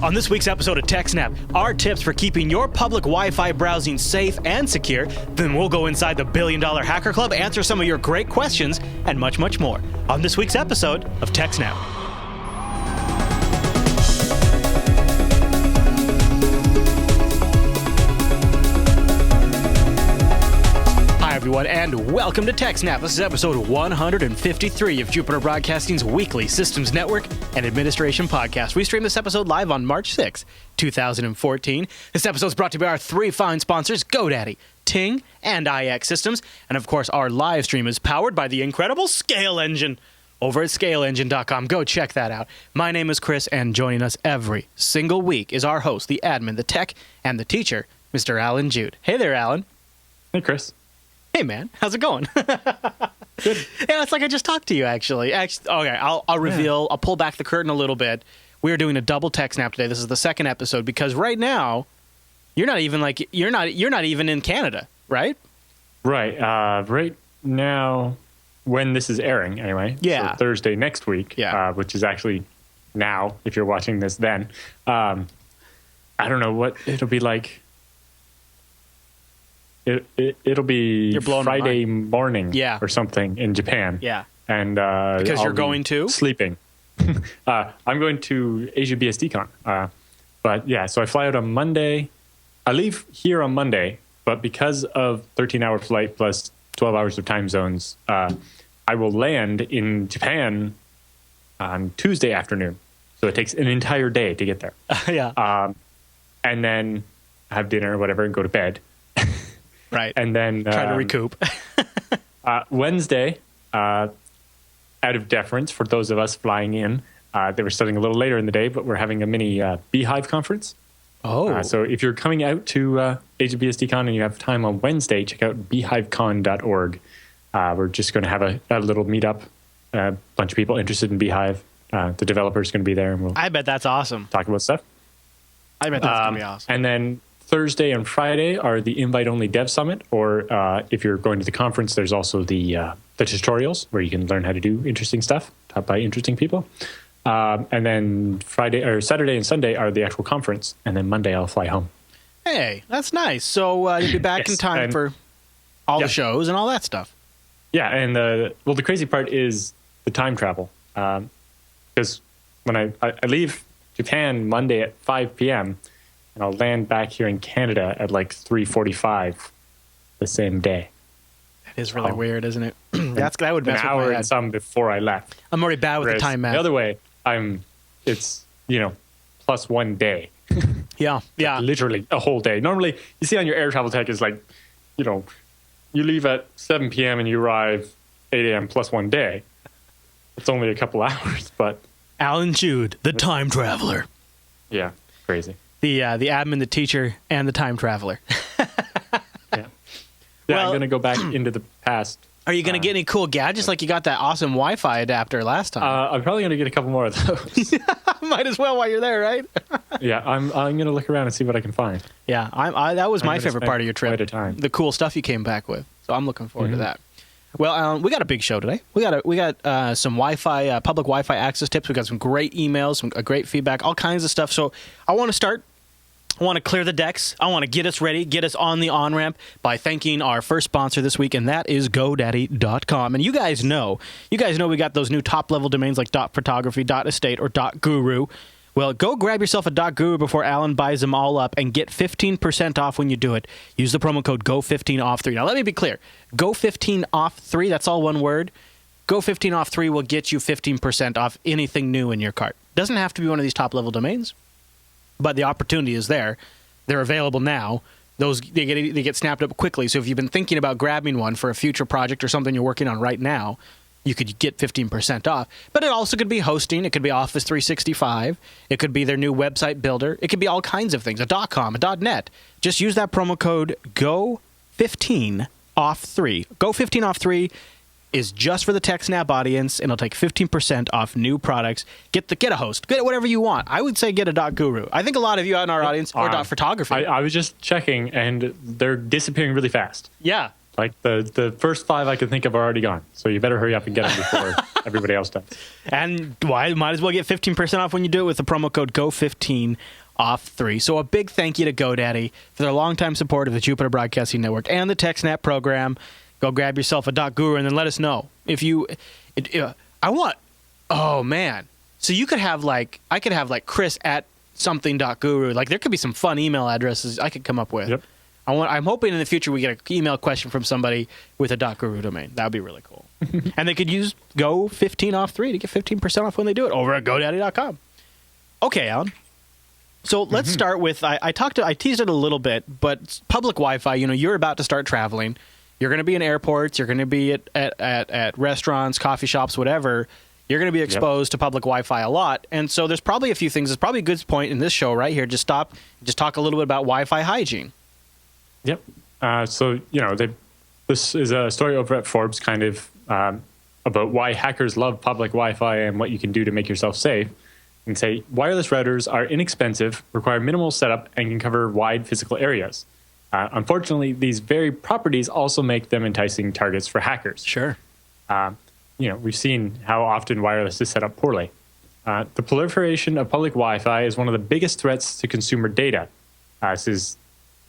On this week's episode of TechSNAP, our tips for keeping your public Wi-Fi browsing safe and secure. Then we'll go inside the $1 Billion Hacker Club, answer some of your great questions, and much, much more on this week's episode of TechSNAP. Everyone, and welcome to TechSNAP. This is episode 153 of Jupiter Broadcasting's weekly Systems Network and Administration podcast. We stream this episode live on March 6, 2014. This episode is brought to you by our three fine sponsors, GoDaddy, Ting, and iX Systems. And of course, our live stream is powered by the incredible Scale Engine over at scaleengine.com. Go check that out. My name is Chris, and joining us every single week is our host, the admin, the tech, and the teacher, Mr. Alan Jude. Hey there, Alan. Hey, Chris. Hey, man. How's it going? Good. Yeah, it's like I just talked to you, actually. Okay, I'll reveal. I'll pull back the curtain a little bit. We are doing a double TechSNAP today. This is the second episode because right now, you're not even in Canada, right? Right. Right now, when this is airing, anyway. Yeah. So Thursday next week. Yeah. Which is actually now, if you're watching this then. I don't know what it'll be like. It'll be Friday morning or something in Japan. Yeah. And because you're going to? Sleeping. I'm going to Asia BSDCon. But yeah, so I fly out on Monday. I leave here on Monday, but because of 13-hour flight plus 12 hours of time zones, I will land in Japan on Tuesday afternoon. So it takes an entire day to get there. Yeah. And then have dinner or whatever and go to bed. Right. And then try to recoup. Wednesday, out of deference for those of us flying in, they were starting a little later in the day, but we're having a mini Beehive conference. Oh. So if you're coming out to Asia BSDCon and you have time on Wednesday, check out beehivecon.org. We're just going to have a little meetup, a bunch of people interested in Beehive. The developer's going to be there, and we'll I bet that's awesome. talk about stuff. I bet that's going to be awesome. And then Thursday and Friday are the invite-only Dev Summit, or if you're going to the conference, there's also the tutorials where you can learn how to do interesting stuff taught by interesting people. And then Saturday and Sunday are the actual conference, and then Monday I'll fly home. Hey, that's nice. So you'll be back in time for all the shows and all that stuff. Yeah, and the crazy part is the time travel, because when I leave Japan Monday at 5 p.m., and I'll land back here in Canada at like 3:45 the same day. That is really weird, isn't it? That would mess with my head. An hour and some before I left. I'm already bad with the time math. The other way, it's plus 1 day. Yeah. Literally a whole day. Normally, you see on your air travel tech is like, you leave at 7 p.m. and you arrive 8 a.m. plus 1 day. It's only a couple hours, but Alan Jude, the time traveler. Yeah, crazy. The admin, the teacher, and the time traveler. Yeah, well, I'm going to go back into the past. Are you going to get any cool gadgets like you got that awesome Wi-Fi adapter last time? I'm probably going to get a couple more of those. Might as well while you're there, right? Yeah, I'm going to look around and see what I can find. Yeah, that was my favorite part of your trip. Quite a time. The cool stuff you came back with. So I'm looking forward to that. Well, Alan, we got a big show today. We got some Wi-Fi, public Wi-Fi access tips. We got some great emails, some great feedback, all kinds of stuff. So I want to start. I want to clear the decks. I want to get us ready, get us on the on-ramp by thanking our first sponsor this week, and that is GoDaddy.com. And you guys know we got those new top-level domains like .photography, .estate, or .guru. Well, go grab yourself a .guru before Alan buys them all up and get 15% off when you do it. Use the promo code GO15OFF3. Now, let me be clear. GO15OFF3, that's all one word. GO15OFF3 will get you 15% off anything new in your cart. Doesn't have to be one of these top-level domains. But the opportunity is there. They're available now. They get snapped up quickly. So if you've been thinking about grabbing one for a future project or something you're working on right now, you could get 15% off. But it also could be hosting. It could be Office 365. It could be their new website builder. It could be all kinds of things, a .com, a .net. Just use that promo code GO15OFF3. GO15OFF3 is just for the TechSNAP audience, and it'll take 15% off new products. Get a host. Get whatever you want. I would say get a .guru. I think a lot of you out in our audience, or .photography. I was just checking, and they're disappearing really fast. Yeah. Like the first 5 I can think of are already gone. So you better hurry up and get them before everybody else does. And might as well get 15% off when you do it with the promo code GO15 off 3. So a big thank you to GoDaddy for their longtime support of the Jupiter Broadcasting Network and the TechSNAP program. Go grab yourself a .guru and then let us know if you. Oh man! So you could have I could have Chris at something.guru. Like there could be some fun email addresses I could come up with. Yep. I'm hoping in the future we get an email question from somebody with a .guru domain. That would be really cool. And they could use Go 15 off 3 to get 15% off when they do it over at GoDaddy.com. Okay, Alan. So let's start with I teased it a little bit, but public Wi-Fi. You're about to start traveling. You're going to be in airports. You're going to be at restaurants, coffee shops, whatever. You're going to be exposed to public Wi-Fi a lot, and so there's probably a few things. There's probably a good point in this show right here. Just talk a little bit about Wi-Fi hygiene. Yep. So this is a story over at Forbes, kind of about why hackers love public Wi-Fi and what you can do to make yourself safe. And say wireless routers are inexpensive, require minimal setup, and can cover wide physical areas. Unfortunately, these very properties also make them enticing targets for hackers. Sure. We've seen how often wireless is set up poorly. The proliferation of public Wi-Fi is one of the biggest threats to consumer data. This is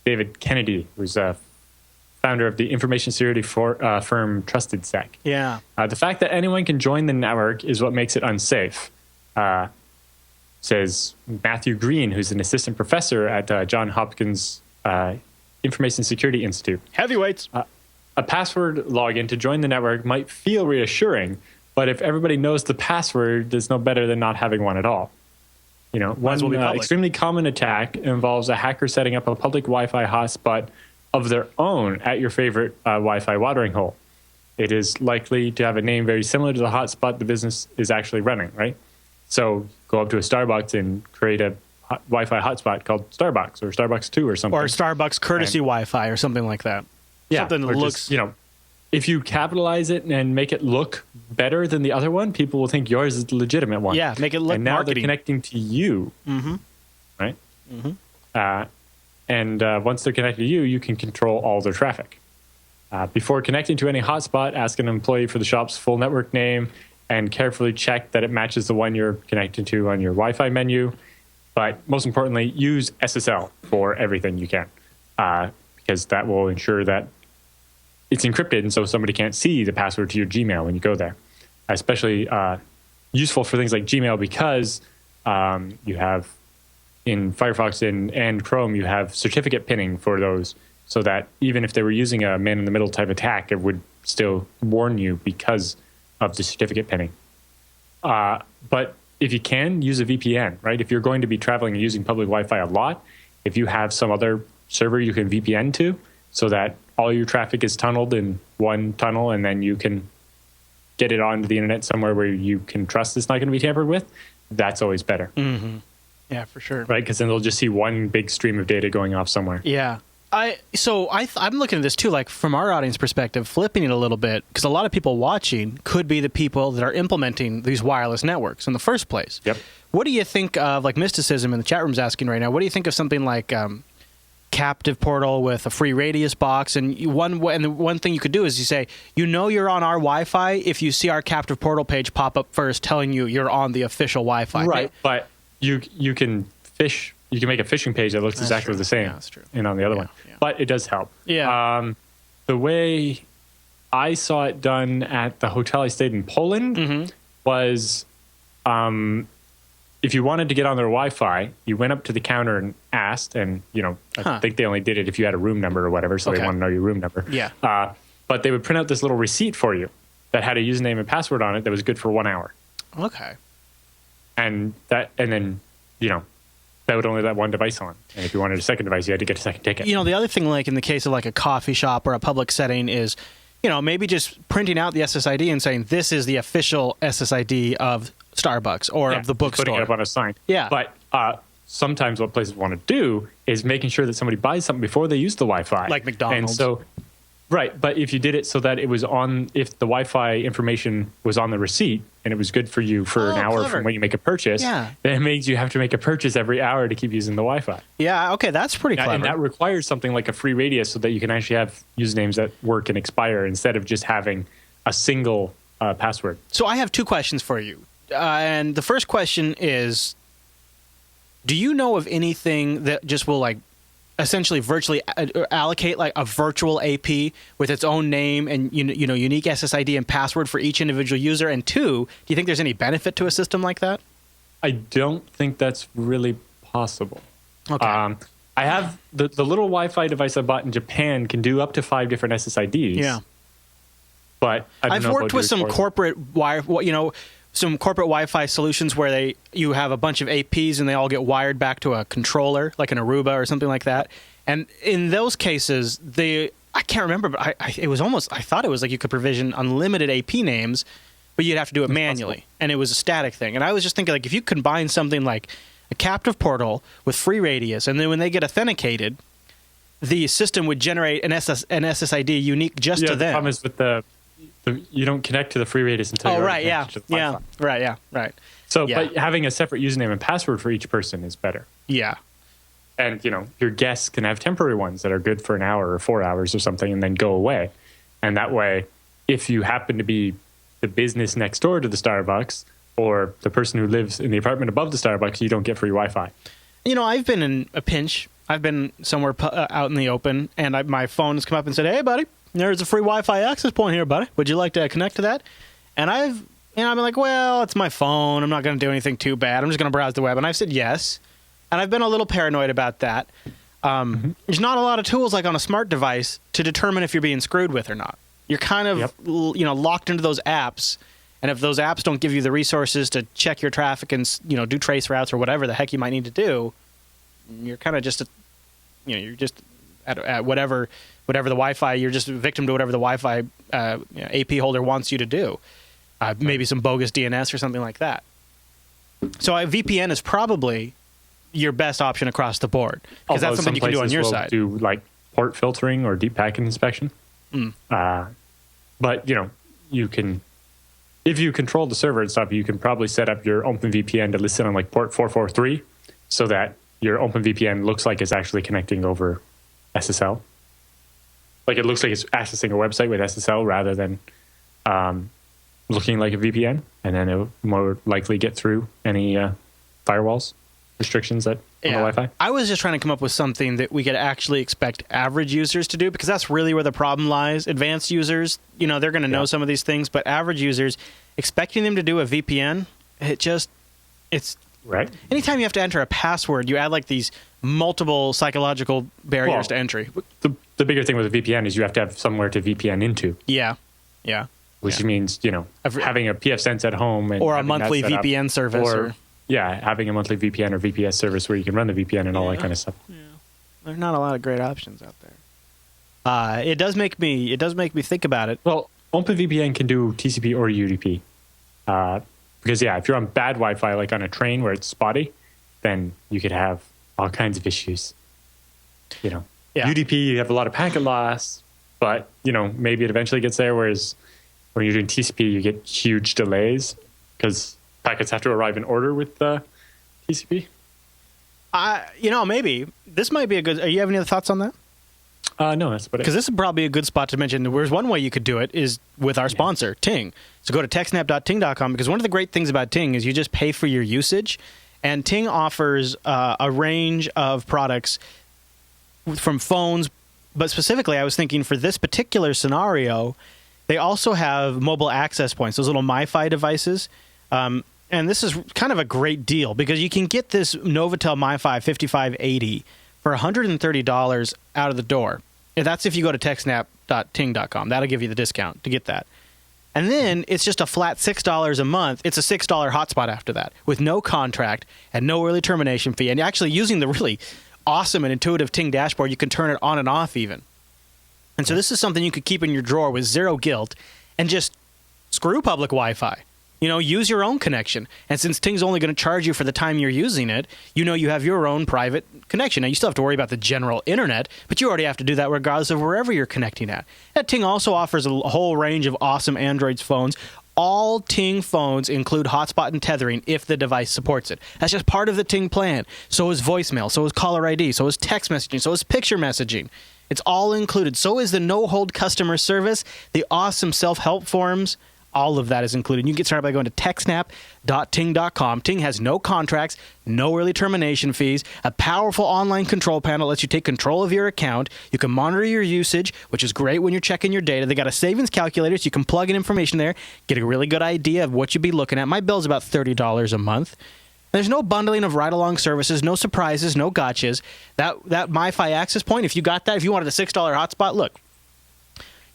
David Kennedy, who's a founder of the information security firm TrustedSec. Yeah. The fact that anyone can join the network is what makes it unsafe, says Matthew Green, who's an assistant professor at Johns Hopkins Information Security Institute. Heavyweights. A password login to join the network might feel reassuring, but if everybody knows the password, it's no better than not having one at all. One extremely common attack involves a hacker setting up a public Wi-Fi hotspot of their own at your favorite Wi-Fi watering hole. It is likely to have a name very similar to the hotspot the business is actually running, right? So go up to a Starbucks and create a Wi-Fi hotspot called Starbucks or Starbucks 2 or something. Or Starbucks courtesy Wi-Fi or something like that. Yeah, something that looks... if you capitalize it and make it look better than the other one, people will think yours is the legitimate one. Yeah, make it look and now marketing. They're connecting to you, right? And once they're connected to you, you can control all their traffic. Before connecting to any hotspot, ask an employee for the shop's full network name and carefully check that it matches the one you're connected to on your Wi-Fi menu. But most importantly, use SSL for everything you can, because that will ensure that it's encrypted, and so somebody can't see the password to your Gmail when you go there. Especially useful for things like Gmail because you have in Firefox and Chrome, you have certificate pinning for those, so that even if they were using a man-in-the-middle type attack, it would still warn you because of the certificate pinning. But if you can, use a VPN, right? If you're going to be traveling and using public Wi-Fi a lot, if you have some other server you can VPN to, so that all your traffic is tunneled in one tunnel, and then you can get it onto the internet somewhere where you can trust it's not going to be tampered with, that's always better. Mm-hmm. Yeah, for sure. Right, because then they'll just see one big stream of data going off somewhere. Yeah. I'm looking at this too, like from our audience perspective, flipping it a little bit, because a lot of people watching could be the people that are implementing these wireless networks in the first place. Yep. What do you think of, like Mysticism in the chat room's asking right now, what do you think of something like Captive Portal with a free radius box? And one thing you could do is you say, you're on our Wi-Fi if you see our Captive Portal page pop up first telling you you're on the official Wi-Fi. Right, but you can fish. You can make a phishing page that looks exactly the same. Yeah, that's true. And on the other one. Yeah. But But it does help. Yeah. The way I saw it done at the hotel I stayed in Poland was if you wanted to get on their Wi-Fi, you went up to the counter and asked, and I think they only did it if you had a room number or whatever, so they want to know your room number. Yeah. But they would print out this little receipt for you that had a username and password on it that was good for 1 hour. Okay. And then that would only let one device on. And if you wanted a second device, you had to get a second ticket. The other thing, like in the case of like a coffee shop or a public setting, is maybe just printing out the SSID and saying this is the official SSID of Starbucks or of the bookstore. Putting it up on a sign. Yeah. But sometimes what places want to do is making sure that somebody buys something before they use the Wi-Fi. Like McDonald's. And so, right. But if you did it so that it was on, if the Wi-Fi information was on the receipt, and it was good for you for an hour clever. from when you make a purchase, then it makes you have to make a purchase every hour to keep using the Wi-Fi. Yeah, okay, that's pretty clever. And that requires something like a free radius so that you can actually have usernames that work and expire instead of just having a single password. So I have two questions for you. And the first question is, do you know of anything that just will like essentially virtually allocate like a virtual AP with its own name and unique SSID and password for each individual user? And two, do you think there's any benefit to a system like that? I don't think that's really possible. Okay. I have the little Wi-Fi device I bought in Japan can do up to 5 different SSIDs. Yeah. But I've worked with some corporate some corporate Wi-Fi solutions where you have a bunch of APs and they all get wired back to a controller, like an Aruba or something like that. And in those cases, I can't remember, but I thought it was like you could provision unlimited AP names, but you'd have to do it manually, and it was a static thing. And I was just thinking, like, if you combine something like a captive portal with free radius, and then when they get authenticated, the system would generate an SSID unique just to them. The problem is with you don't connect to the free radius until you're right, yeah. Yeah, right, yeah, right. So, but having a separate username and password for each person is better. Yeah. And, your guests can have temporary ones that are good for an hour or 4 hours or something and then go away. And that way, if you happen to be the business next door to the Starbucks or the person who lives in the apartment above the Starbucks, you don't get free Wi-Fi. I've been in a pinch. I've been somewhere out in the open, and my phone has come up and said, "Hey, buddy, there's a free Wi-Fi access point here, buddy. Would you like to connect to that?" And I've been like, well, it's my phone. I'm not going to do anything too bad. I'm just going to browse the web. And I've said yes. And I've been a little paranoid about that. There's not a lot of tools like on a smart device to determine if you're being screwed with or not. You're kind of, locked into those apps. And if those apps don't give you the resources to check your traffic and, do trace routes or whatever the heck you might need to do, you're kind of just, you're just at whatever the Wi-Fi, you're just a victim to whatever the Wi-Fi AP holder wants you to do. Maybe some bogus DNS or something like that. So a VPN is probably your best option across the board, because that's something you can do on your side. Do like port filtering or deep packet inspection. But you can, if you control the server and stuff, you can probably set up your OpenVPN to listen on like port 443 so that your OpenVPN looks like it's actually connecting over SSL. Like it looks like it's accessing a website with SSL rather than looking like a VPN, and then it will more likely get through any firewalls restrictions that on the Wi-Fi. I was just trying to come up with something that we could actually expect average users to do, because that's really where the problem lies. Advanced users, they're going to know some of these things, but average users, expecting them to do a VPN, it's right. Anytime you have to enter a password, you add like these multiple psychological barriers to entry. The bigger thing with a VPN is you have to have somewhere to VPN into. Yeah. Which means, having a PFSense at home. Or a monthly VPN service. Having a monthly VPN or VPS service where you can run the VPN and all that kind of stuff. Yeah. There's not a lot of great options out there. It does make me think about it. Well, OpenVPN can do TCP or UDP. Because, if you're on bad Wi-Fi, like on a train where it's spotty, then you could have all kinds of issues. UDP, you have a lot of packet loss, but, maybe it eventually gets there, whereas when you're doing TCP, you get huge delays because packets have to arrive in order with TCP. Maybe. This might be a good... you have any other thoughts on that? No, that's about it. Because this is probably a good spot to mention. There's one way you could do it is with our sponsor, Ting. So go to TechSNAP.ting.com, because one of the great things about Ting is you just pay for your usage. And Ting offers a range of products from phones, but specifically I was thinking for this particular scenario, they also have mobile access points, those little MiFi devices. And this is kind of a great deal because you can get this Novatel MiFi 5580 for $130 out of the door. And that's if you go to TechSNAP.ting.com. That'll give you the discount to get that. And then it's just a flat $6 a month. It's a $6 hotspot after that with no contract and no early termination fee. And actually using the really awesome and intuitive Ting dashboard, you can turn it on and off even. And so this is something you could keep in your drawer with zero guilt and just screw public Wi-Fi. Use your own connection. And since Ting's only going to charge you for the time you're using it, you have your own private connection. Now, you still have to worry about the general internet, but you already have to do that regardless of wherever you're connecting at. And Ting also offers a whole range of awesome Android phones, All Ting phones include hotspot and tethering if the device supports it. That's just part of the Ting plan. So is voicemail, so is caller ID, so is text messaging, so is picture messaging. It's all included. So is the no-hold customer service, the awesome self-help forums. All of that is included. You can get started by going to TechSNAP.ting.com. Ting has no contracts, no early termination fees, a powerful online control panel lets you take control of your account. You can monitor your usage, which is great when you're checking your data. They got a savings calculator, so you can plug in information there, get a really good idea of what you'd be looking at. My bill's about $30 a month. There's no bundling of ride-along services, no surprises, no gotchas. That MiFi access point, if you got that, if you wanted a $6 hotspot, look,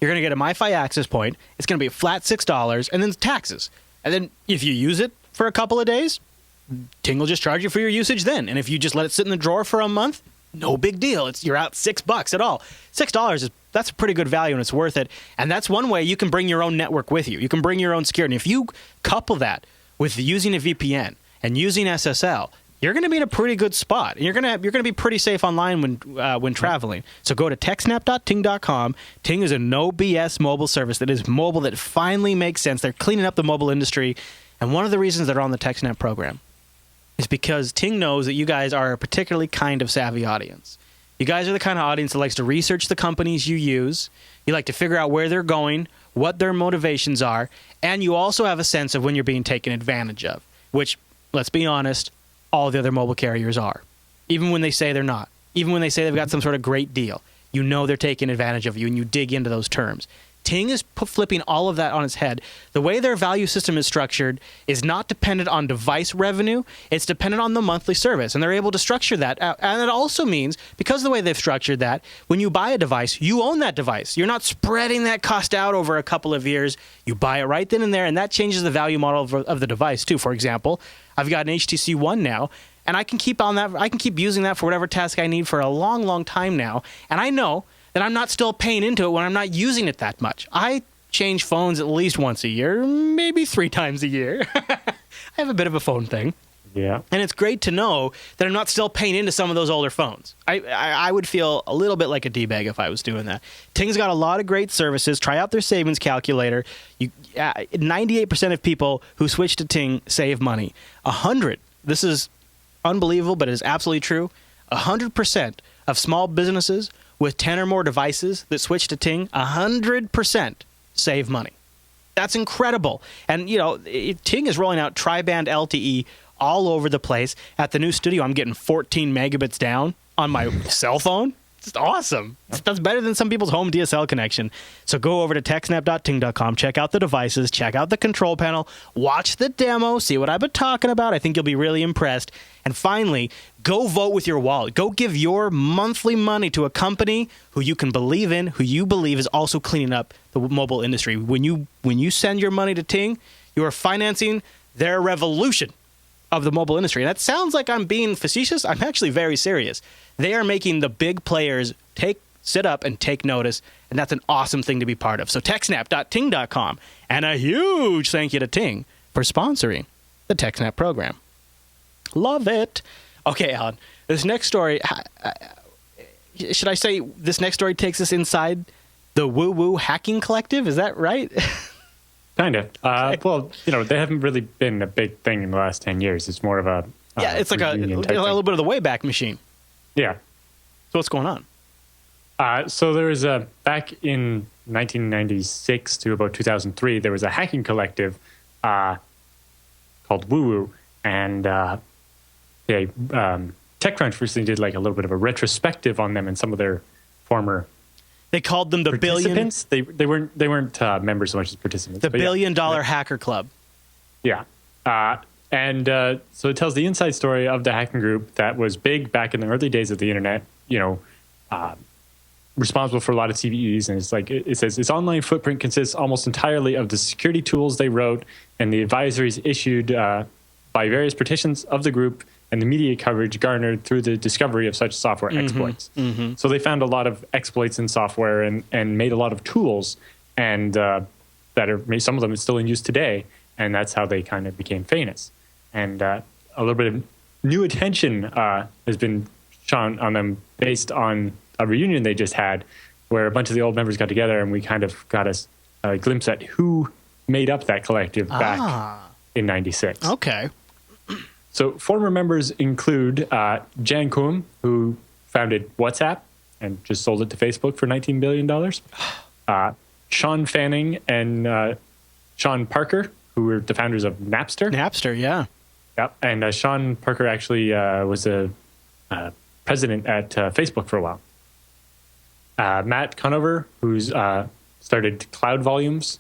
you're going to get a MiFi access point. It's going to be a flat $6 and then taxes. And then if you use it for a couple of days, Ting will just charge you for your usage then. And if you just let it sit in the drawer for a month, no big deal. You're out $6 at all. $6 that's a pretty good value and it's worth it. And that's one way you can bring your own network with you. You can bring your own security. If you couple that with using a VPN and using SSL, you're going to be in a pretty good spot. And you're going to be pretty safe online when traveling. So go to techsnap.ting.com. Ting is a no BS mobile service that is mobile, that finally makes sense. They're cleaning up the mobile industry. And one of the reasons they're on the TechSNAP program is because Ting knows that you guys are a particularly kind of savvy audience. You guys are the kind of audience that likes to research the companies you use. You like to figure out where they're going, what their motivations are, and you also have a sense of when you're being taken advantage of, which, let's be honest, all the other mobile carriers are. Even when they say they're not. Even when they say they've got some sort of great deal. You know they're taking advantage of you, and you dig into those terms. Ting is flipping all of that on its head. The way their value system is structured is not dependent on device revenue. It's dependent on the monthly service, and they're able to structure that. And it also means, because of the way they've structured that, when you buy a device, you own that device. You're not spreading that cost out over a couple of years. You buy it right then and there, and that changes the value model of the device, too. For example, I've got an HTC One now, and I can keep on that. I can keep using that for whatever task I need for a long, long time now. And I know that I'm not still paying into it when I'm not using it that much. I change phones at least once a year, maybe 3 times a year. I have a bit of a phone thing. Yeah. And it's great to know that I'm not still paying into some of those older phones. I would feel a little bit like a D-bag if I was doing that. Ting's got a lot of great services. Try out their savings calculator. 98% of people who switch to Ting save money. 100, this is unbelievable, but it is absolutely true. 100% of small businesses with 10 or more devices that switch to Ting, 100% save money. That's incredible. And, Ting is rolling out tri-band LTE all over the place. At the new studio, I'm getting 14 megabits down on my cell phone. It's awesome. That's better than some people's home DSL connection. So go over to techsnap.ting.com, check out the devices, check out the control panel, watch the demo, see what I've been talking about. I think you'll be really impressed. And finally, go vote with your wallet. Go give your monthly money to a company who you can believe in, who you believe is also cleaning up the mobile industry. When you send your money to Ting, you are financing their revolution of the mobile industry. And that sounds like I'm being facetious. I'm actually very serious. They are making the big players sit up and take notice, and that's an awesome thing to be part of. So techsnap.ting.com, and a huge thank you to Ting for sponsoring the TechSNAP program. Love it. Okay, Alan, this next story, should I say this next story takes us inside the woo-woo hacking collective? Is that right? Kind of. Well, they haven't really been a big thing in the last 10 years. It's more of a it's like a little bit of the Wayback Machine. Yeah. So what's going on? So there was back in 1996 to about 2003, there was a hacking collective called WooWoo, and TechCrunch recently did like a little bit of a retrospective on them and some of their former. They called them the participants. They weren't members so much as participants. The $1 billion hacker club. Yeah. So it tells the inside story of the hacking group that was big back in the early days of the internet, responsible for a lot of CVEs. And it's like, it says its online footprint consists almost entirely of the security tools they wrote and the advisories issued by various partitions of the group and the media coverage garnered through the discovery of such software exploits. Mm-hmm. So they found a lot of exploits in software and made a lot of tools, and that are, some of them are still in use today. And that's how they kind of became famous. And a little bit of new attention has been shone on them based on a reunion they just had, where a bunch of the old members got together, and we kind of got a glimpse at who made up that collective back in 96. Okay. So former members include Jan Koum, who founded WhatsApp and just sold it to Facebook for $19 billion. Sean Fanning and Sean Parker, who were the founders of Napster. Napster, yeah. Yep. And Sean Parker actually was a president at Facebook for a while. Matt Conover, who's started Cloud Volumes.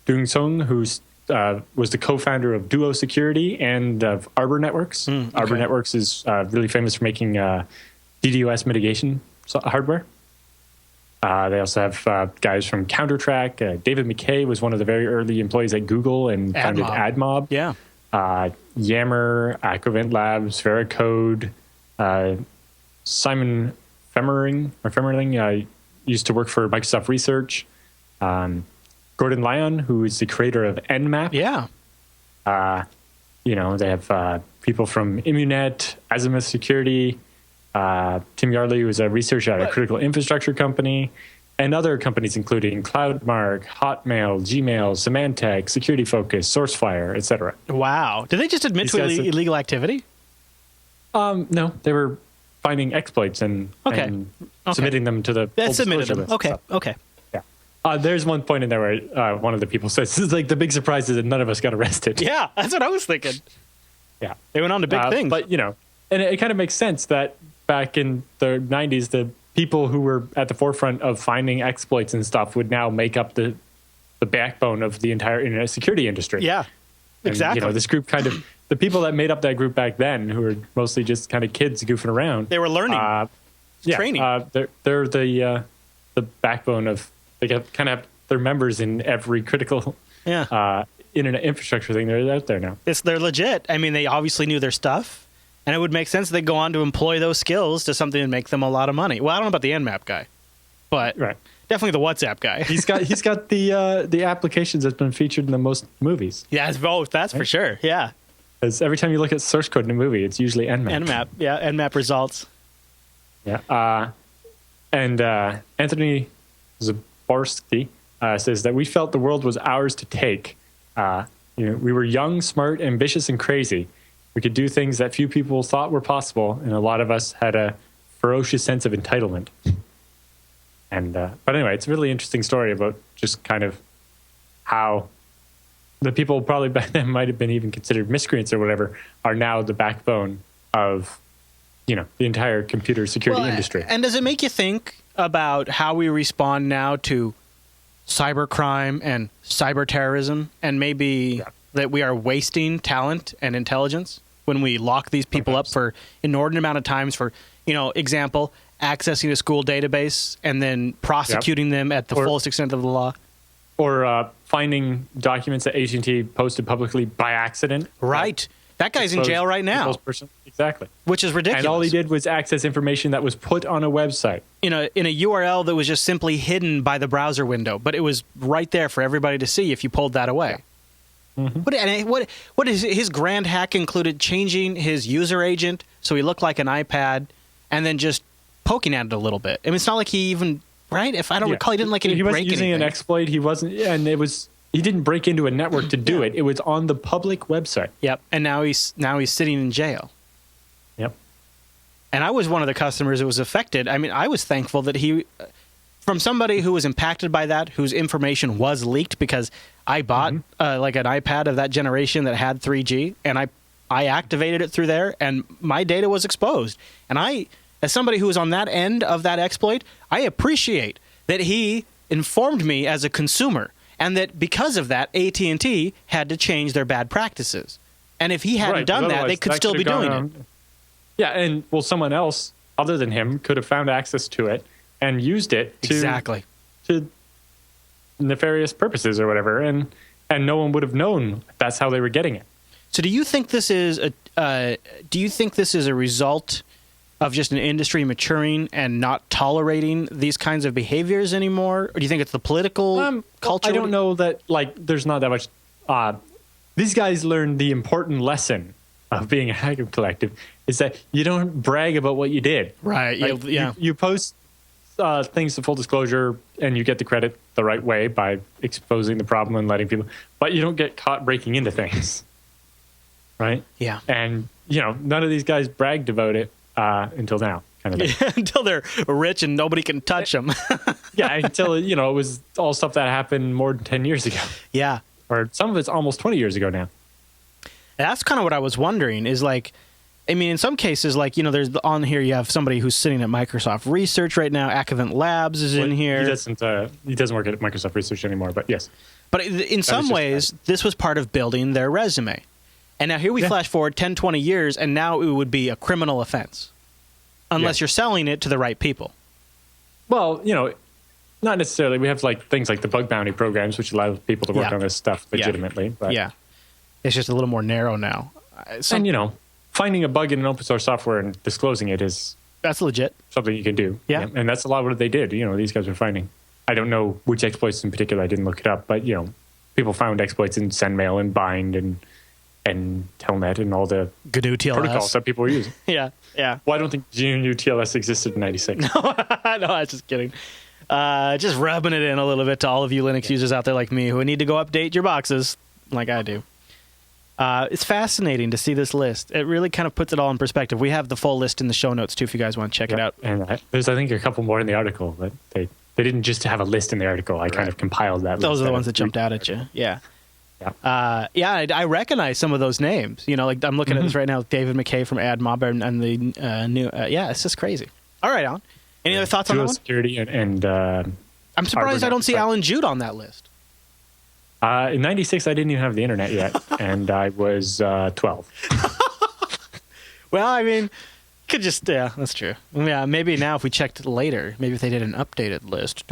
Dung Sung, who's was the co-founder of Duo Security and of Arbor Networks. Okay. Arbor Networks is really famous for making DDoS mitigation hardware. They also have guys from CounterTrack. David McKay was one of the very early employees at Google and founded AdMob. Yeah. Yammer, Aquavent Labs, Veracode. Simon Femmerling used to work for Microsoft Research. Gordon Lyon, who is the creator of Nmap. Yeah. They have people from Immunet, Azimuth Security, Tim Yardley, who is a researcher at a critical infrastructure company, and other companies including Cloudmark, Hotmail, Gmail, Symantec, Security Focus, SourceFire, etc. Wow. Did they just admit to illegal activity? No, they were finding exploits and submitting them to the full disclosure list. Okay. Yeah. There's one point in there where one of the people says, "This is like the big surprise is that none of us got arrested." Yeah, that's what I was thinking. Yeah, they went on to big things. But and it kind of makes sense that back in the 90s, the people who were at the forefront of finding exploits and stuff would now make up the backbone of the entire internet security industry. Yeah, exactly. And, this group the people that made up that group back then, who were mostly just kind of kids goofing around. They were learning, training. They're the backbone of. They kind of have their members in every critical internet infrastructure thing. They're out there now. They're legit. I mean, they obviously knew their stuff, and it would make sense they'd go on to employ those skills to something and make them a lot of money. Well, I don't know about the Nmap guy, but definitely the WhatsApp guy. he's got the applications that's been featured in the most movies. Yeah, it's both. That's for sure. Yeah. Because every time you look at source code in a movie, it's usually Nmap. Nmap results. Yeah. And Anthony Zaborski says that we felt the world was ours to take. We were young, smart, ambitious, and crazy. We could do things that few people thought were possible, and a lot of us had a ferocious sense of entitlement. And but anyway, it's a really interesting story about just kind of how the people probably back then might have been even considered miscreants or whatever are now the backbone of the entire computer security industry. And does it make you think about how we respond now to cybercrime and cyber terrorism, and maybe that we are wasting talent and intelligence when we lock these people up for inordinate amount of times for, example, accessing a school database and then prosecuting them at the fullest extent of the law? Or finding documents that AT&T posted publicly by accident. Right. That guy's in jail right now. Exactly. Which is ridiculous. And all he did was access information that was put on a website. In a URL that was just simply hidden by the browser window, but it was right there for everybody to see if you pulled that away. Yeah. Mm-hmm. What is his grand hack included changing his user agent so he looked like an iPad and then just poking at it a little bit. I mean, it's not like he even, right? If I don't recall, he didn't break anything. He wasn't using an exploit. He wasn't, and he didn't break into a network to do it. It was on the public website. Yep. And now he's sitting in jail. Yep. And I was one of the customers that was affected. I mean, I was thankful that from somebody who was impacted by that, whose information was leaked, because I bought like an iPad of that generation that had 3G, and I activated it through there, and my data was exposed. And as somebody who was on that end of that exploit, I appreciate that he informed me as a consumer, and that because of that, AT&T had to change their bad practices. And if he hadn't done that, they could still be doing it. Yeah, and someone else other than him could have found access to it and used it to nefarious purposes or whatever, and no one would have known that's how they were getting it. So do you think this is a result of just an industry maturing and not tolerating these kinds of behaviors anymore? Or do you think it's the political culture? I don't know that, there's not that much. These guys learned the important lesson of being a hacker collective is that you don't brag about what you did. Right. You post things to full disclosure, and you get the credit the right way by exposing the problem and letting people, but you don't get caught breaking into things, right? Yeah. And, none of these guys bragged about it until now, kind of thing. Until they're rich and nobody can touch them. Yeah, until, it was all stuff that happened more than 10 years ago. Yeah. Or some of it's almost 20 years ago now. And that's kind of what I was wondering is like, I mean, in some cases, like, there's on here, you have somebody who's sitting at Microsoft Research right now. Acavent Labs is in here. He doesn't work at Microsoft Research anymore, but yes. But in some ways, this was part of building their resume. And now here we flash forward 10, 20 years, and now it would be a criminal offense. Unless you're selling it to the right people. Well, not necessarily. We have things like the bug bounty programs, which allow people to work on this stuff legitimately. But it's just a little more narrow now. And, finding a bug in an open source software and disclosing it that's legit. Something you can do. Yeah. And that's a lot of what they did. These guys were finding. I don't know which exploits in particular. I didn't look it up. But, people found exploits in SendMail and Bind and Telnet and all the GNU TLS protocols that people were using. Yeah. Well, I don't think GNU TLS existed in 96. No, I was just kidding. Just rubbing it in a little bit to all of you Linux users out there like me who need to go update your boxes like I do. It's fascinating to see this list. It really kind of puts it all in perspective. We have the full list in the show notes, too, if you guys want to check it out. And there's, I think, a couple more in the article. But they didn't just have a list in the article. I kind of compiled that list. Those are the ones that jumped out at you. Yeah. I recognize some of those names. Like I'm looking at this right now with David McKay from AdMob and the new. It's just crazy. All right, Alan. Any other thoughts on that one? Security and I'm surprised I don't see Alan Jude on that list. In 96, I didn't even have the internet yet, and I was 12. Well, I mean, could just, that's true. Yeah, maybe now if we checked later, maybe if they did an updated list.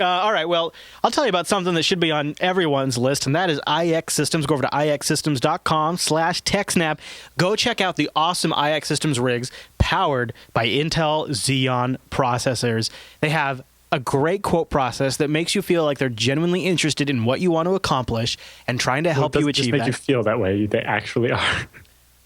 All right, well, I'll tell you about something that should be on everyone's list, and that is IX Systems. Go over to ixsystems.com/TechSNAP. Go check out the awesome IX Systems rigs powered by Intel Xeon processors. They have a great quote process that makes you feel like they're genuinely interested in what you want to accomplish and trying to help you achieve that. It doesn't just make you feel that way. They actually are.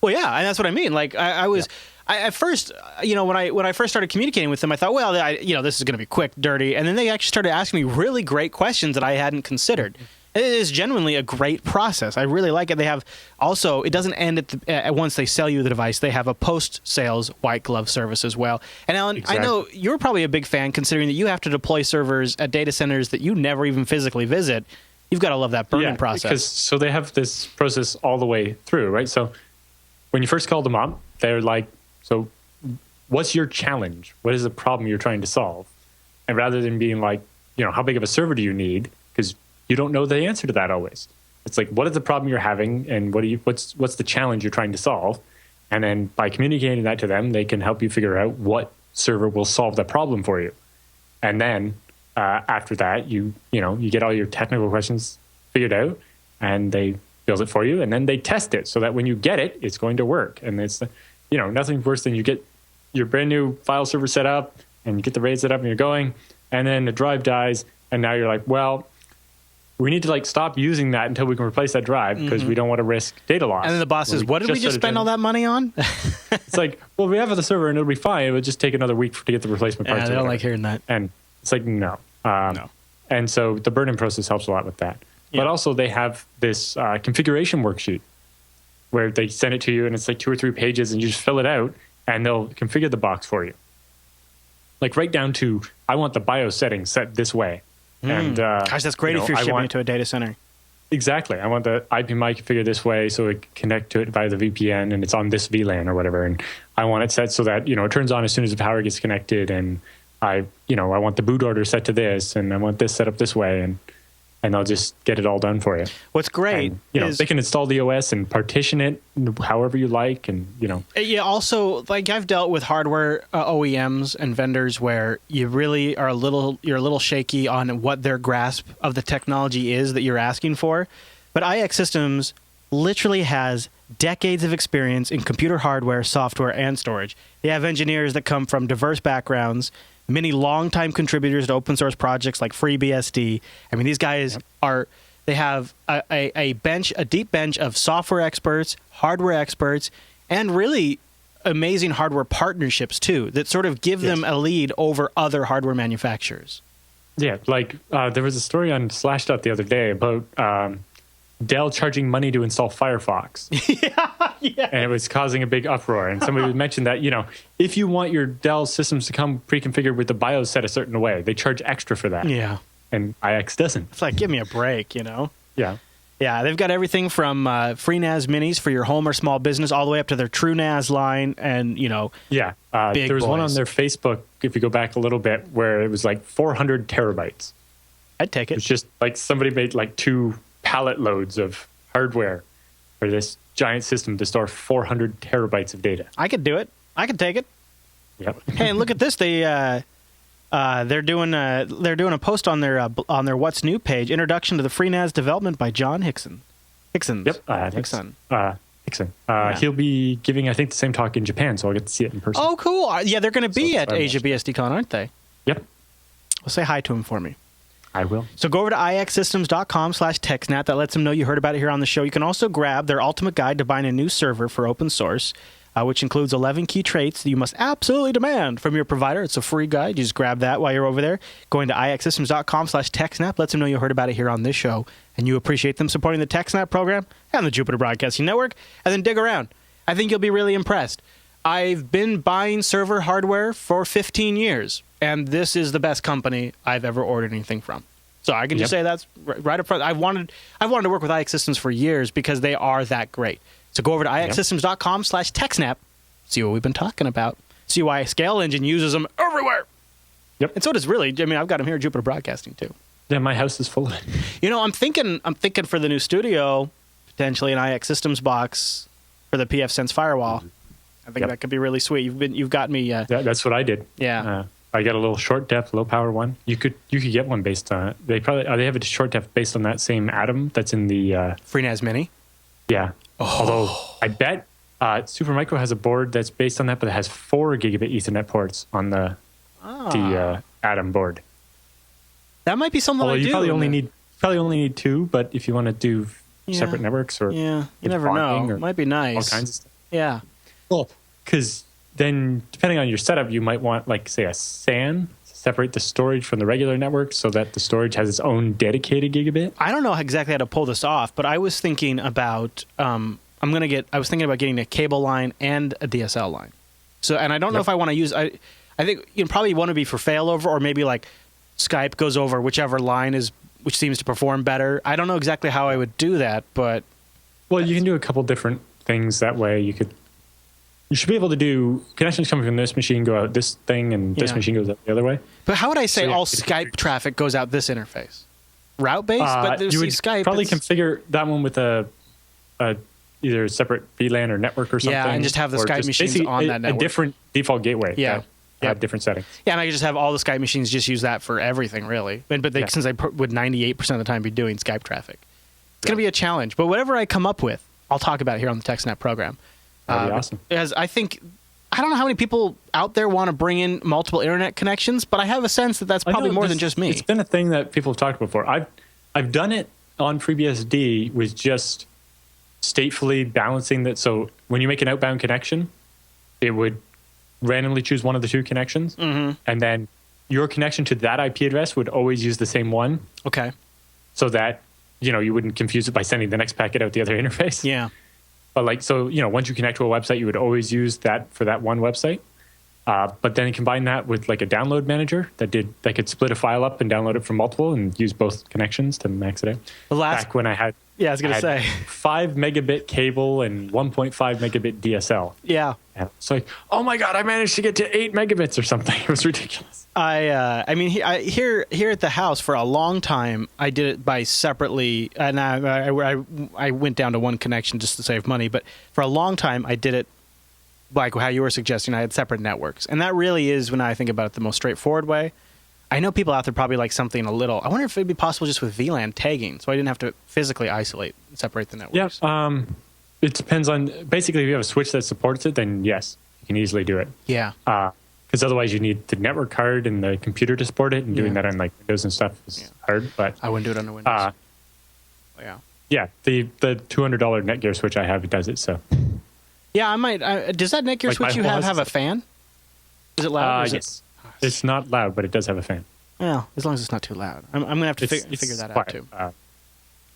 Well, yeah, and that's what I mean. Like I was, at first, when I first started communicating with them, I thought, well, this is going to be quick, dirty, and then they actually started asking me really great questions that I hadn't considered. It is genuinely a great process. I really like it. They have also, it doesn't end at once they sell you the device. They have a post-sales white glove service as well. And Alan, I know you're probably a big fan considering that you have to deploy servers at data centers that you never even physically visit. You've got to love that burn-in process. So they have this process all the way through, right? So when you first call them up, they're like, so what's your challenge? What is the problem you're trying to solve? And rather than being like, how big of a server do you need? Because you don't know the answer to that always. It's like, what is the problem you're having, and what's the challenge you're trying to solve? And then by communicating that to them, they can help you figure out what server will solve that problem for you. And then after that, you get all your technical questions figured out, and they build it for you, and then they test it so that when you get it, it's going to work. And it's nothing worse than you get your brand new file server set up, and you get the RAID set up, and you're going, and then the drive dies, and now you're like, well, we need to stop using that until we can replace that drive because we don't want to risk data loss. And then the boss says, what did we just spend all that money on? It's like, well, we have the server and it'll be fine. It would just take another week to get the replacement parts. Yeah, they don't like hearing that. And it's like, no. No. And so the burn-in process helps a lot with that. Yeah. But also they have this configuration worksheet where they send it to you and it's like 2 or 3 pages and you just fill it out and they'll configure the box for you. Like right down to, I want the BIOS settings set this way. And gosh, that's great if you're shipping it to a data center. Exactly. I want the IP mic configured this way so it can connect to it via the VPN and it's on this VLAN or whatever. And I want it set so that, it turns on as soon as the power gets connected. And I want the boot order set to this and I want this set up this way. And they'll just get it all done for you. What's great is they can install the OS and partition it however you like, and Yeah. Also, I've dealt with hardware OEMs and vendors where you really are you're a little shaky on what their grasp of the technology is that you're asking for. But IX Systems literally has decades of experience in computer hardware, software, and storage. They have engineers that come from diverse backgrounds. Many longtime contributors to open source projects like FreeBSD. I mean, these guys they have a deep bench of software experts, hardware experts, and really amazing hardware partnerships too that sort of give them a lead over other hardware manufacturers. Yeah, like there was a story on Slashdot the other day about Dell charging money to install Firefox. Yeah. And it was causing a big uproar. And somebody mentioned that, if you want your Dell systems to come pre-configured with the BIOS set a certain way, they charge extra for that. Yeah. And IX doesn't. It's like, give me a break, Yeah. Yeah, they've got everything from free NAS minis for your home or small business all the way up to their true NAS line and, Yeah. big there was one boys. on their Facebook, if you go back a little bit, where it was like 400 terabytes. I'd take it. It's just like somebody made like 2 pallet loads of hardware for this giant system to store 400 terabytes of data. I could do it. I could take it. Yep. Hey, and look at this. They're doing a post on their What's New page. Introduction to the free NAS development by John Hickson. Hickson's. Yep. Hickson. Hickson. He'll be giving, I think, the same talk in Japan, so I'll get to see it in person. Oh, cool. Yeah, they're going to be at Asia BSDCon, aren't they? Yep. Well, say hi to him for me. I will. So go over to ixsystems.com/TechSNAP. That lets them know you heard about it here on the show. You can also grab their ultimate guide to buying a new server for open source, which includes 11 key traits that you must absolutely demand from your provider. It's a free guide. You just grab that while you're over there. Going to ixsystems.com/TechSNAP lets them know you heard about it here on this show, and you appreciate them supporting the TechSNAP program and the Jupiter Broadcasting Network, and then dig around. I think you'll be really impressed. I've been buying server hardware for 15 years, and this is the best company I've ever ordered anything from. So I can just say that's right up front. I've wanted to work with IX Systems for years because they are that great. So go over to ixsystems.com/TechSNAP, see what we've been talking about, see why Scale Engine uses them everywhere. Yep. And so does really. I mean, I've got them here at Jupiter Broadcasting too. Yeah, my house is full of it. I'm thinking for the new studio, potentially an IX Systems box for the PF Sense firewall. I think that could be really sweet. You've got me. That's what I did. Yeah. I got a little short depth, low power one. You could get one based on it. They have a short depth based on that same Atom that's in the FreeNAS Mini. Yeah. Although I bet Supermicro has a board that's based on that, but it has 4 gigabit Ethernet ports on the Atom board. That might be something. Although I do. You probably only need 2, but if you want to do separate networks or you never know, it might be nice. All kinds of stuff. Yeah. Well, because then depending on your setup, you might want like say a SAN to separate the storage from the regular network so that the storage has its own dedicated gigabit. I don't know exactly how to pull this off, but I was thinking about getting a cable line and a DSL line. So, and I don't know if I want to use. I think you probably want to be for failover, or maybe like Skype goes over whichever line which seems to perform better. I don't know exactly how I would do that, but you can do a couple different things that way. You should be able to do connections coming from this machine go out this thing, and this machine goes out the other way. But how would I say all Skype traffic goes out this interface? Route based, but you would Skype probably configure that one with a either a separate VLAN or network or something. Yeah, and just have the Skype machines on that network. A different default gateway. Yeah. Have different settings. Yeah, and I could just have all the Skype machines just use that for everything, really. But since I would 98% of the time be doing Skype traffic, it's going to be a challenge. But whatever I come up with, I'll talk about it here on the TechSNAP program. That'd be awesome. As I don't know how many people out there want to bring in multiple internet connections, but I have a sense that that's probably more than just me. It's been a thing that people have talked about before. I've done it on FreeBSD with just statefully balancing that. So when you make an outbound connection, it would randomly choose one of the 2 connections, and then your connection to that IP address would always use the same one. Okay. So that you wouldn't confuse it by sending the next packet out the other interface. Yeah. But once you connect to a website, you would always use that for that one website. But then combine that with like a download manager that could split a file up and download it from multiple and use both connections to max it out. Back when I had 5 megabit cable and 1.5 megabit DSL. Yeah. And it's like, oh my God, I managed to get to 8 megabits or something. It was ridiculous. Here at the house for a long time, I did it by separately, and I went down to 1 connection just to save money. But for a long time, I did it like how you were suggesting. I had separate networks, and that really is, when I think about it, the most straightforward way. I know people out there probably like something a little. I wonder if it'd be possible just with VLAN tagging, so I didn't have to physically isolate and separate the networks. Yeah. It depends on basically if you have a switch that supports it, then yes, you can easily do it. Yeah. Because otherwise you need the network card and the computer to support it, and doing that on like Windows and stuff is hard. But I wouldn't do it on Windows. Yeah, the $200 Netgear switch I have, it does it. So Yeah, I might. Does that Netgear Like, my switch you whole have house a fan? Is it loud? Or is yes. It's not loud, but it does have a fan. Well, as long as it's not too loud. I'm going to have to figure that out, too.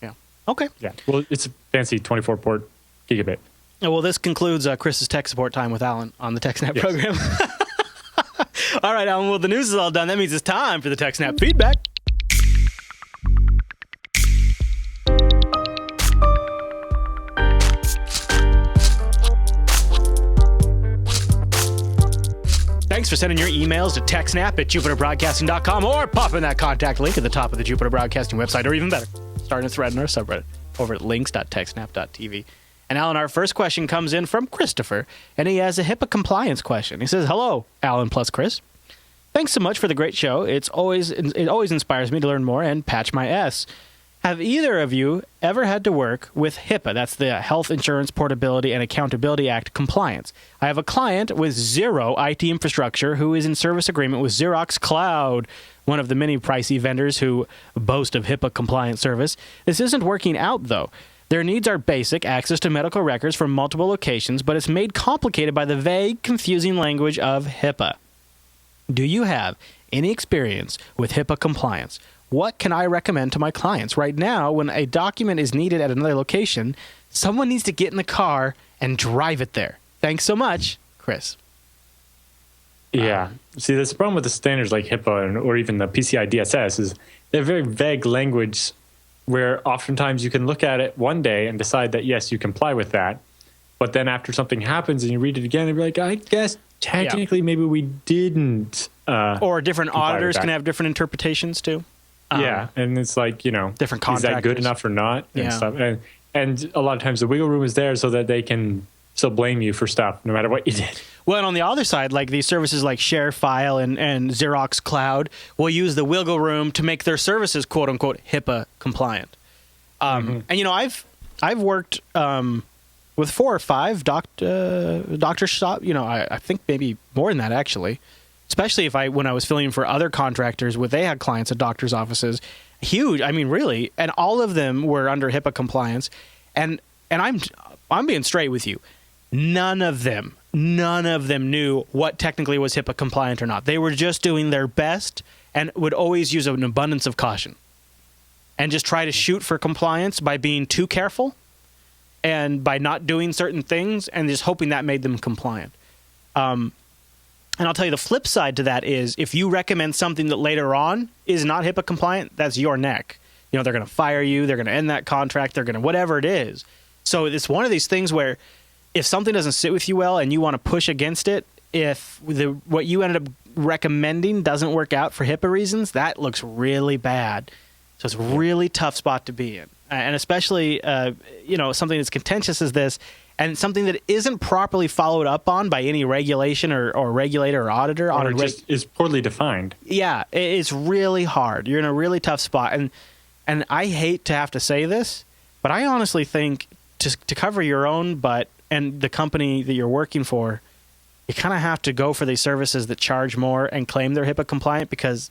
Yeah. Okay. Yeah. Well, it's a fancy 24-port gigabit. Well, this concludes Chris's tech support time with Alan on the TechSNAP Yes. program. All right, Alan. Well, the news is all done. That means it's time for the TechSNAP feedback. Thanks for sending your emails to TechSNAP@JupiterBroadcasting.com or pop in that contact link at the top of the Jupiter Broadcasting website, or even better, start a thread in our subreddit over at links.techsnap.tv. And Alan, our first question comes in from Christopher, and he has a HIPAA compliance question. He says, "Hello, Alan plus Chris. Thanks so much for the great show. It always inspires me to learn more and patch my S. Have either of you ever had to work with HIPAA, that's the Health Insurance Portability and Accountability Act compliance? I have a client with zero IT infrastructure who is in service agreement with Xerox Cloud, one of the many pricey vendors who boast of HIPAA compliant service. This isn't working out, though. Their needs are basic, access to medical records from multiple locations, but it's made complicated by the vague, confusing language of HIPAA. Do you have any experience with HIPAA compliance? What can I recommend to my clients? Right now, when a document is needed at another location, someone needs to get in the car and drive it there. Thanks so much, Chris." Yeah. See, that's the problem with the standards like HIPAA or even the PCI DSS is they're very vague language where oftentimes you can look at it one day and decide that, yes, you comply with that. But then after something happens and you read it again, and be like, I guess technically maybe we didn't. Or different auditors can have different interpretations too. Yeah, and it's like, different is that good contractors. enough or not? And Yeah. stuff. And a lot of times the wiggle room is there so that they can still blame you for stuff no matter what you did. Well, and on the other side, like these services like ShareFile and Xerox Cloud will use the wiggle room to make their services quote unquote HIPAA compliant. And I've worked with 4 or 5 doctor shop. I think maybe more than that actually. Especially when I was filling for other contractors, they had clients at doctors' offices, huge. I mean, really, and all of them were under HIPAA compliance. And I'm being straight with you. None of them knew what technically was HIPAA compliant or not. They were just doing their best and would always use an abundance of caution and just try to shoot for compliance by being too careful and by not doing certain things and just hoping that made them compliant. And I'll tell you the flip side to that is if you recommend something that later on is not HIPAA compliant, that's your neck. They're going to fire you. They're going to end that contract. They're going to whatever it is. So it's one of these things where if something doesn't sit with you well and you want to push against it, if what you ended up recommending doesn't work out for HIPAA reasons, that looks really bad. So it's a really tough spot to be in. And especially, something as contentious as this, and something that isn't properly followed up on by any regulation or regulator or auditor. Or just is poorly defined. Yeah, it's really hard. You're in a really tough spot. And I hate to have to say this, but I honestly think to cover your own butt and the company that you're working for, you kind of have to go for these services that charge more and claim they're HIPAA compliant because,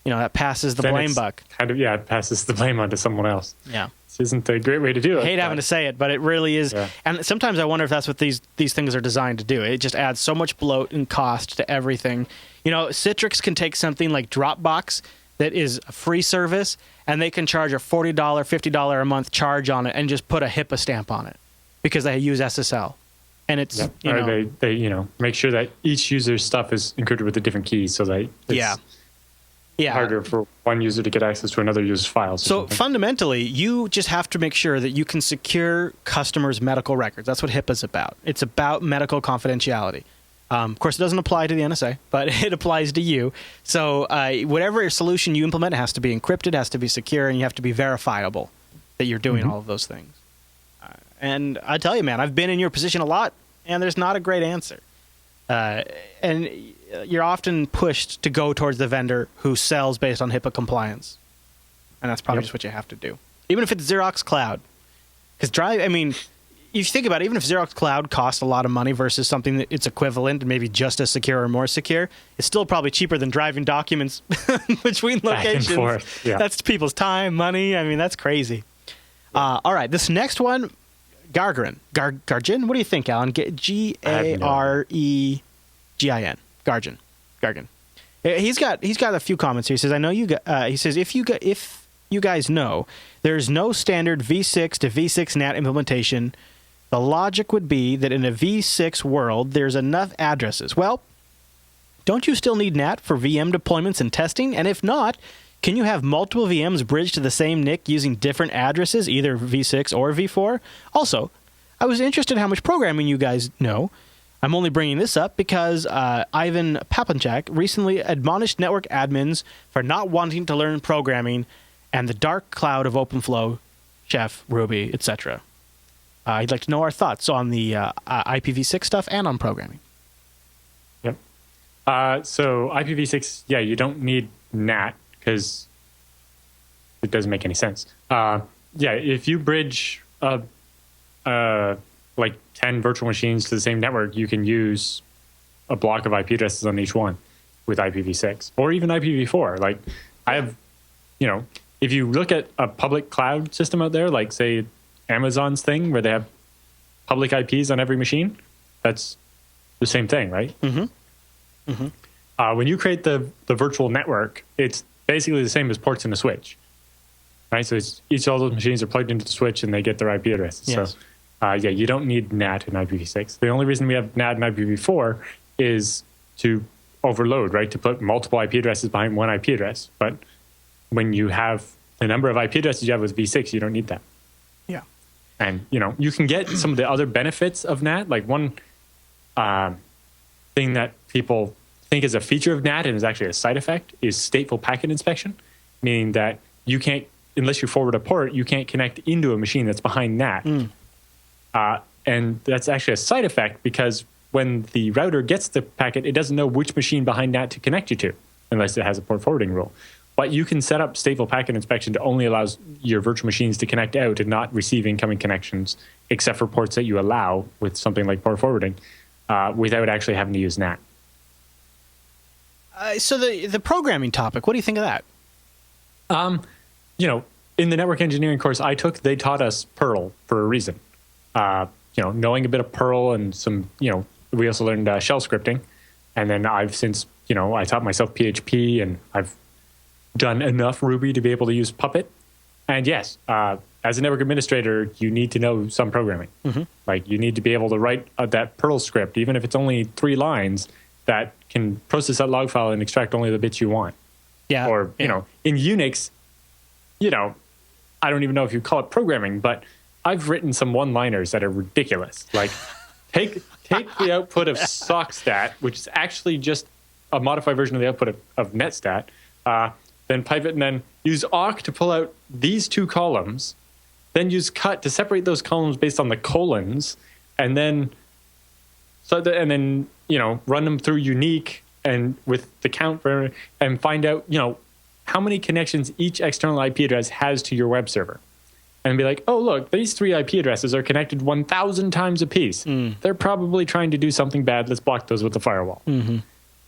that passes the blame buck. It passes the blame onto someone else. Yeah. This isn't a great way to do it. I hate having to say it, but it really is. Yeah. And sometimes I wonder if that's what these things are designed to do. It just adds so much bloat and cost to everything. Citrix can take something like Dropbox that is a free service, and they can charge a $40, $50 a month charge on it and just put a HIPAA stamp on it because they use SSL. And it's, or they make sure that each user's stuff is encrypted with a different key so that it's harder for one user to get access to another user's files. So fundamentally, you just have to make sure that you can secure customers' medical records. That's what HIPAA is about. It's about medical confidentiality. Of course, it doesn't apply to the NSA, but it applies to you. So whatever solution you implement has to be encrypted, has to be secure, and you have to be verifiable that you're doing all of those things. And I tell you, man, I've been in your position a lot, and there's not a great answer. And you're often pushed to go towards the vendor who sells based on HIPAA compliance. And that's probably just what you have to do. Even if it's Xerox Cloud. Because if you think about it, even if Xerox Cloud costs a lot of money versus something that it's equivalent and maybe just as secure or more secure, it's still probably cheaper than driving documents between locations. Back and forth. Yeah. That's people's time, money. I mean, that's crazy. All right, this next one Gargarin. Gargin? What do you think, Alan? Garegin. Gargin. He's got a few comments here. He says, "I know you." He says, "If you guys know, there's no standard V6 to V6 NAT implementation. The logic would be that in a V6 world, there's enough addresses. Well, don't you still need NAT for VM deployments and testing? And if not, can you have multiple VMs bridged to the same NIC using different addresses, either V6 or V4? Also, I was interested in how much programming you guys know. I'm only bringing this up because Ivan Papanchak recently admonished network admins for not wanting to learn programming and the dark cloud of OpenFlow, Chef, Ruby, etc. He'd like to know our thoughts on the IPv6 stuff and on programming." Yep. So IPv6, yeah, you don't need NAT because it doesn't make any sense. Yeah, if you bridge like 10 virtual machines to the same network, you can use a block of IP addresses on each one with IPv6 or even IPv4. Like I have, if you look at a public cloud system out there, like say Amazon's thing where they have public IPs on every machine, that's the same thing, right? Mm-hmm. Mm-hmm. When you create the virtual network, it's basically the same as ports in a switch, right? So each of those machines are plugged into the switch and they get their IP addresses. Yes. So yeah, you don't need NAT in IPv6. The only reason we have NAT in IPv4 is to overload, right? To put multiple IP addresses behind one IP address. But when you have the number of IP addresses you have with V6, you don't need that. Yeah. And, you can get some of the other benefits of NAT. Like one thing that people think is a feature of NAT and is actually a side effect is stateful packet inspection, meaning that you can't, unless you forward a port, you can't connect into a machine that's behind NAT. And that's actually a side effect because when the router gets the packet, it doesn't know which machine behind NAT to connect you to unless it has a port forwarding rule. But you can set up stateful packet inspection to only allow your virtual machines to connect out and not receive incoming connections, except for ports that you allow with something like port forwarding, without actually having to use NAT. So the programming topic, what do you think of that? In the network engineering course I took, they taught us Perl for a reason. Knowing a bit of Perl and some, we also learned shell scripting. And then I've since, I taught myself PHP and I've done enough Ruby to be able to use Puppet. And yes, as a network administrator, you need to know some programming. Mm-hmm. Like you need to be able to write that Perl script, even if it's only 3 lines, that can process that log file and extract only the bits you want. Yeah. Or, in Unix, I don't even know if you call it programming, but I've written some one-liners that are ridiculous. Like, take the output of sockstat, which is actually just a modified version of the output of netstat, then pipe it, and then use awk to pull out these 2 columns, then use cut to separate those columns based on the colons, and then run them through unique and with the count and find out how many connections each external IP address has to your web server. And be like, oh, look, these 3 IP addresses are connected 1,000 times apiece. They're probably trying to do something bad. Let's block those with the firewall. Mm-hmm.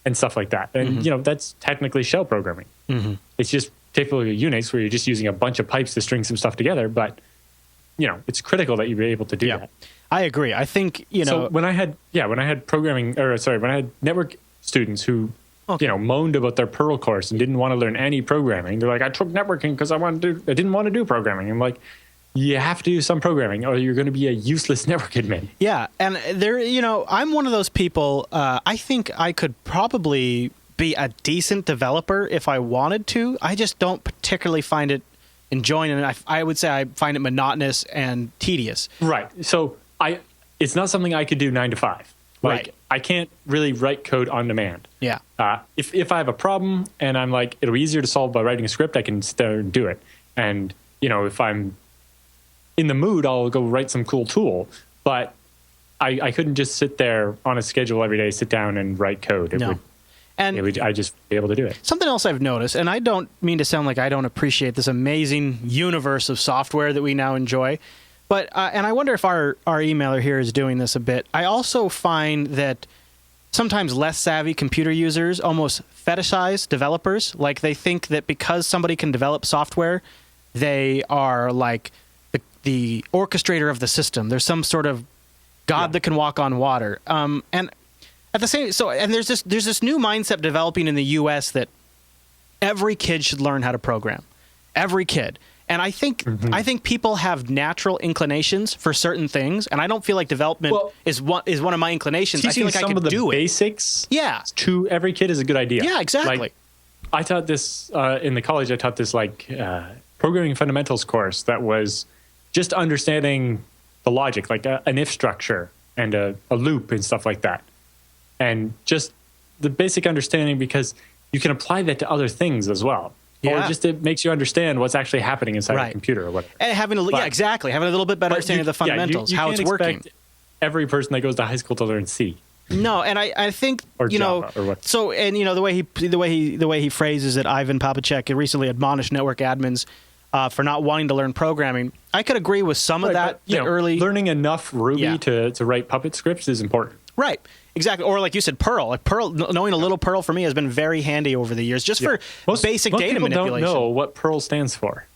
And stuff like that. And, that's technically shell programming. Mm-hmm. It's just typically Unix where you're just using a bunch of pipes to string some stuff together. But, it's critical that you be able to do that. I agree. I think, So when I had network students who, moaned about their Perl course and didn't want to learn any programming. They're like, I took networking because I didn't want to do programming. I'm like, you have to do some programming or you're going to be a useless network admin. Yeah. And I'm one of those people, I think I could probably be a decent developer if I wanted to. I just don't particularly find it enjoying, and I would say I find it monotonous and tedious. Right. So it's not something I could do 9 to 5. Like, I can't really write code on demand. Yeah. If I have a problem and I'm like, it'll be easier to solve by writing a script, I can do it. And, if I'm in the mood, I'll go write some cool tool. But I couldn't just sit there on a schedule every day, sit down and write code. I'd just be able to do it. Something else I've noticed, and I don't mean to sound like I don't appreciate this amazing universe of software that we now enjoy, but and I wonder if our emailer here is doing this a bit. I also find that sometimes less savvy computer users almost fetishize developers. Like they think that because somebody can develop software, they are like the orchestrator of the system. There's some sort of God that can walk on water. And at the same, and there's this new mindset developing in the U.S. that every kid should learn how to program. Every kid. And I think people have natural inclinations for certain things, and I don't feel like development is one of my inclinations. I feel like I could do it. Basics, to every kid is a good idea. Yeah, exactly. Like, I taught this in the college. I taught this programming fundamentals course that was just understanding the logic, like an if structure and a loop and stuff like that, and just the basic understanding, because you can apply that to other things as well. Yeah. Or just it makes you understand what's actually happening inside a computer or whatever. And having having a little bit better understanding of the fundamentals, you how it's working. Every person that goes to high school to learn C. No, and I think or Java, or what. So, and the way he phrases it, Ivan Papacek recently admonished network admins for not wanting to learn programming. I could agree with some of that. Early learning enough Ruby to write Puppet scripts is important. Right. Exactly. Or like you said, Perl. Like Perl, knowing a little Perl for me has been very handy over the years, just for basic data manipulation. Most people don't know what Perl stands for.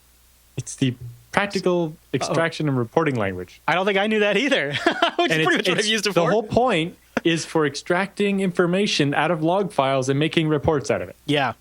It's the Practical Extraction and Reporting Language. I don't think I knew that either. Which is pretty much what I've used it for. The whole point is for extracting information out of log files and making reports out of it. Yeah.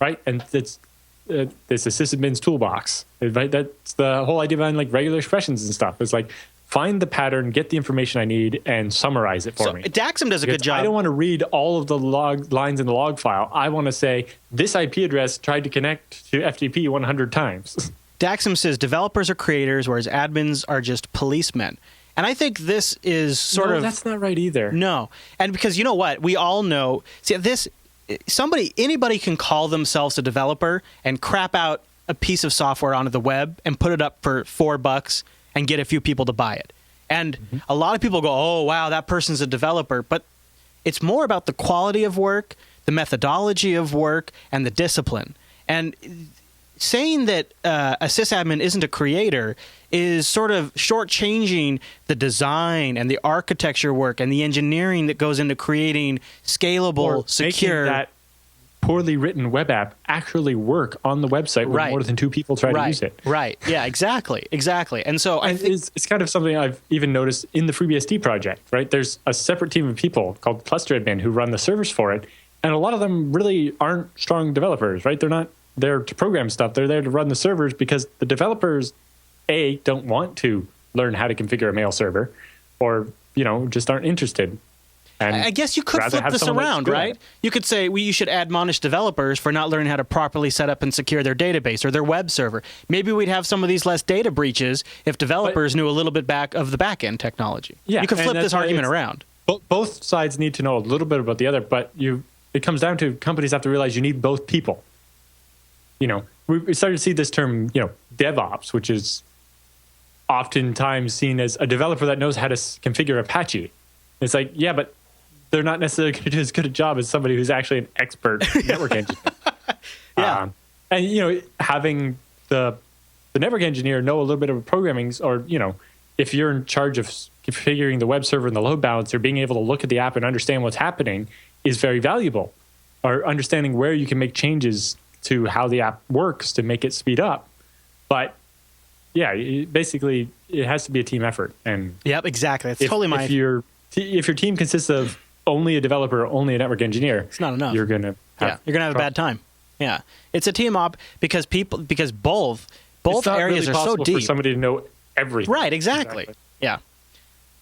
Right? And it's this sysadmin's toolbox. Right? That's the whole idea behind like regular expressions and stuff. It's like, find the pattern, get the information I need, and summarize it for me. Daxam does a good job. I don't want to read all of the lines in the log file. I want to say, this IP address tried to connect to FTP 100 times. Daxam says developers are creators, whereas admins are just policemen. And I think this is sort of... that's not right either. No. And because you know what? We all know... See, anybody can call themselves a developer and crap out a piece of software onto the web and put it up for $4 and get a few people to buy it. And a lot of people go, oh, wow, that person's a developer. But it's more about the quality of work, the methodology of work, and the discipline. And saying that a sysadmin isn't a creator is sort of shortchanging the design and the architecture work and the engineering that goes into creating scalable, or secure... making that poorly written web app actually work on the website when more than two people try to use it. Right. Yeah, exactly. And so I think it's kind of something I've even noticed in the FreeBSD project, right? There's a separate team of people called cluster admin who run the servers for it. And a lot of them really aren't strong developers, right? They're not there to program stuff. They're there to run the servers because the developers, A, don't want to learn how to configure a mail server, or, just aren't interested. And I guess you could flip this around, right? You could say you should admonish developers for not learning how to properly set up and secure their database or their web server. Maybe we'd have some of these less data breaches if developers knew a little bit of the back-end technology. Yeah, you could flip this argument around. Both sides need to know a little bit about the other, but it comes down to companies have to realize you need both people. We started to see this term, DevOps, which is oftentimes seen as a developer that knows how to configure Apache. It's like, yeah, but they're not necessarily going to do as good a job as somebody who's actually an expert network engineer. Yeah. And, having the network engineer know a little bit of programming, or, if you're in charge of configuring the web server and the load balancer, being able to look at the app and understand what's happening is very valuable. Or understanding where you can make changes to how the app works to make it speed up. But, yeah, basically, it has to be a team effort. And yep, exactly. It's totally my... If your team consists of only a developer, only a network engineer, it's not enough. You're gonna have a bad time. Yeah, it's a team op because both areas really are so deep for somebody to know everything. Right. Exactly. Yeah.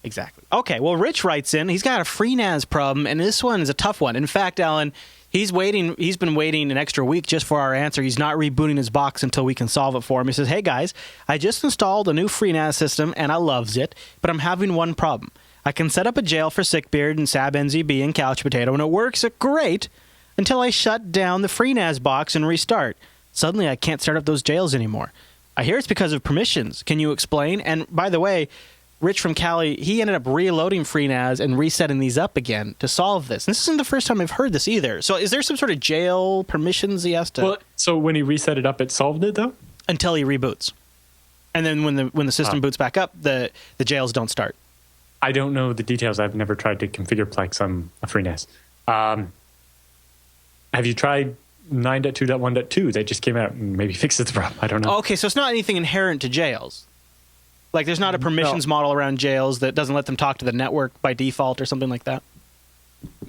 Exactly. Okay. Well, Rich writes in. He's got a FreeNAS problem, and this one is a tough one. In fact, Alan, he's been waiting an extra week just for our answer. He's not rebooting his box until we can solve it for him. He says, "Hey guys, I just installed a new FreeNAS system and I loves it, but I'm having one problem. I can set up a jail for Sickbeard and SabNZB and Couch Potato, and it works great until I shut down the FreeNAS box and restart. Suddenly, I can't start up those jails anymore. I hear it's because of permissions. Can you explain?" And by the way, Rich from Cali, he ended up reloading FreeNAS and resetting these up again to solve this. And this isn't the first time I've heard this either. So is there some sort of jail permissions he has to... Well, so when he reset it up, it solved it, though? Until he reboots. And then when the system boots back up, the jails don't start. I don't know the details. I've never tried to configure Plex on a FreeNAS. Have you tried 9.2.1.2 that just came out and maybe fixes the problem? I don't know. Okay, so it's not anything inherent to jails. Like there's not a permissions model around jails that doesn't let them talk to the network by default or something like that?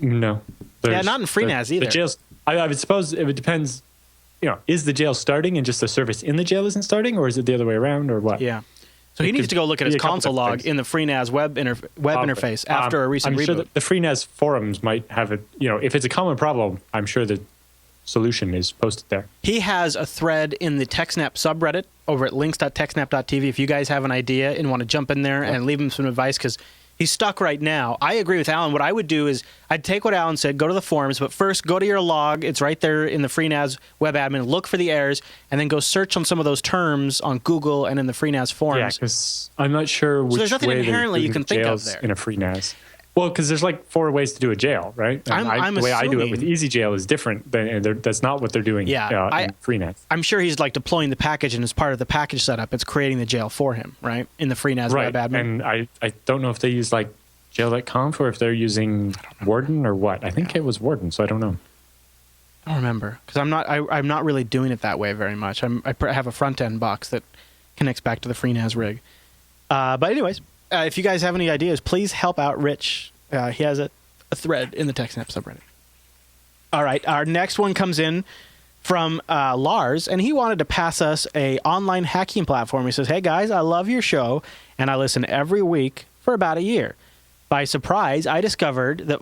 No. Yeah, not in FreeNAS either. The jails, I would suppose it depends, is the jail starting and just the service in the jail isn't starting, or is it the other way around, or what? Yeah. So he needs to go look at his console log in the FreeNAS web interface after a recent I'm reboot. sure that the FreeNAS forums might have it, if it's a common problem, I'm sure the solution is posted there. He has a thread in the TechSNAP subreddit over at links.techsnap.tv. If you guys have an idea and want to jump in there and leave him some advice, because he's stuck right now. I agree with Alan. What I would do is I'd take what Alan said, go to the forums, but first go to your log. It's right there in the FreeNAS web admin. Look for the errors, and then go search on some of those terms on Google and in the FreeNAS forums. Yeah, because I'm not sure which there's nothing way inherently you can think of jails there. in a FreeNAS. Well, because there's like 4 ways to do a jail, right? And the way I do it with Easy Jail is different. That's not what they're doing in FreeNAS. I'm sure he's like deploying the package, and as part of the package setup, it's creating the jail for him, right? In the FreeNAS web admin. And I don't know if they use like jail.conf or if they're using Warden or what. I think it was Warden, so I don't know. I don't remember because I'm not really doing it that way very much. I have a front end box that connects back to the FreeNAS rig. But anyways, if you guys have any ideas, please help out Rich. He has a thread in the TechSNAP subreddit. All right, our next one comes in from Lars, and he wanted to pass us a online hacking platform. He says, "Hey guys, I love your show, and I listen every week for about a year. By surprise, I discovered the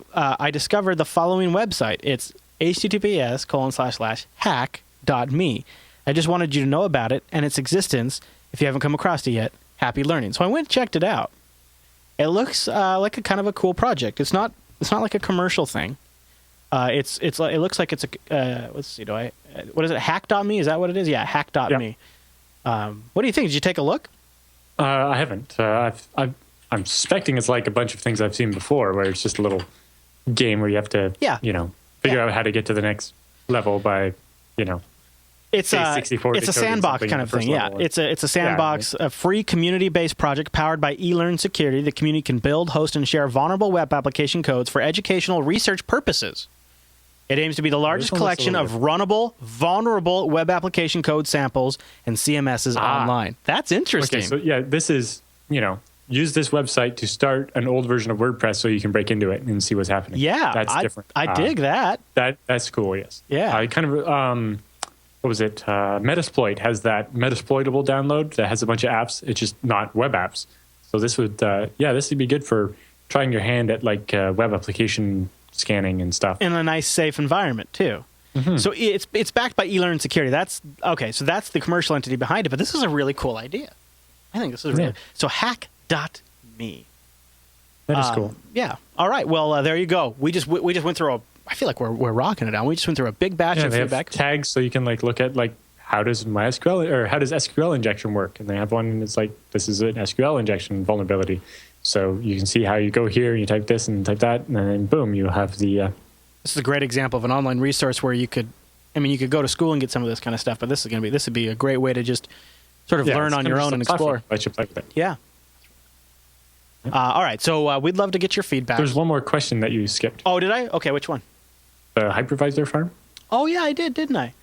following website. It's https://hack.me. I just wanted you to know about it and its existence. If you haven't come across it yet, happy learning." So I went and checked it out. It looks like a kind of a cool project. It's not like a commercial thing. It looks like it's a let's see. What is it? Hack.me? Is that what it is? Yeah, hack.me. Yeah. What do you think? Did you take a look? I haven't. I'm suspecting it's like a bunch of things I've seen before, where it's just a little game where you have to, figure out how to get to the next level by, It's a sandbox kind of thing. Yeah, it's a sandbox, a free community-based project powered by eLearn Security. The community can build, host, and share vulnerable web application codes for educational research purposes. It aims to be the largest collection of runnable, vulnerable web application code samples and CMSs online. That's interesting. Okay, so yeah, this is, use this website to start an old version of WordPress so you can break into it and see what's happening. Yeah, that's different. I dig that. That's cool. Yes. Yeah. I kind of what was it? Metasploit has that Metasploitable download that has a bunch of apps. It's just not web apps. So this would this would be good for trying your hand at like web application scanning and stuff in a nice, safe environment too. Mm-hmm. So it's backed by eLearn Security. That's okay. So that's the commercial entity behind it. But this is a really cool idea. I think this is really so. Hack.me. That is cool. Yeah. All right. Well, there you go. We just went through I feel like we're rocking it now. We just went through a big batch of feedback. Have tags so you can like look at like how does MySQL or how does SQL injection work, and they have one that's like this is an SQL injection vulnerability. So you can see how you go here, you type this and type that, and then boom, you have the. This is a great example of an online resource where you could go to school and get some of this kind of stuff, but this would be a great way to just sort of learn on your own and explore. Let you play with it. Yeah. All right, so we'd love to get your feedback. There's one more question that you skipped. Oh, did I? Okay, which one? The hypervisor farm? Oh, yeah, I did, didn't I?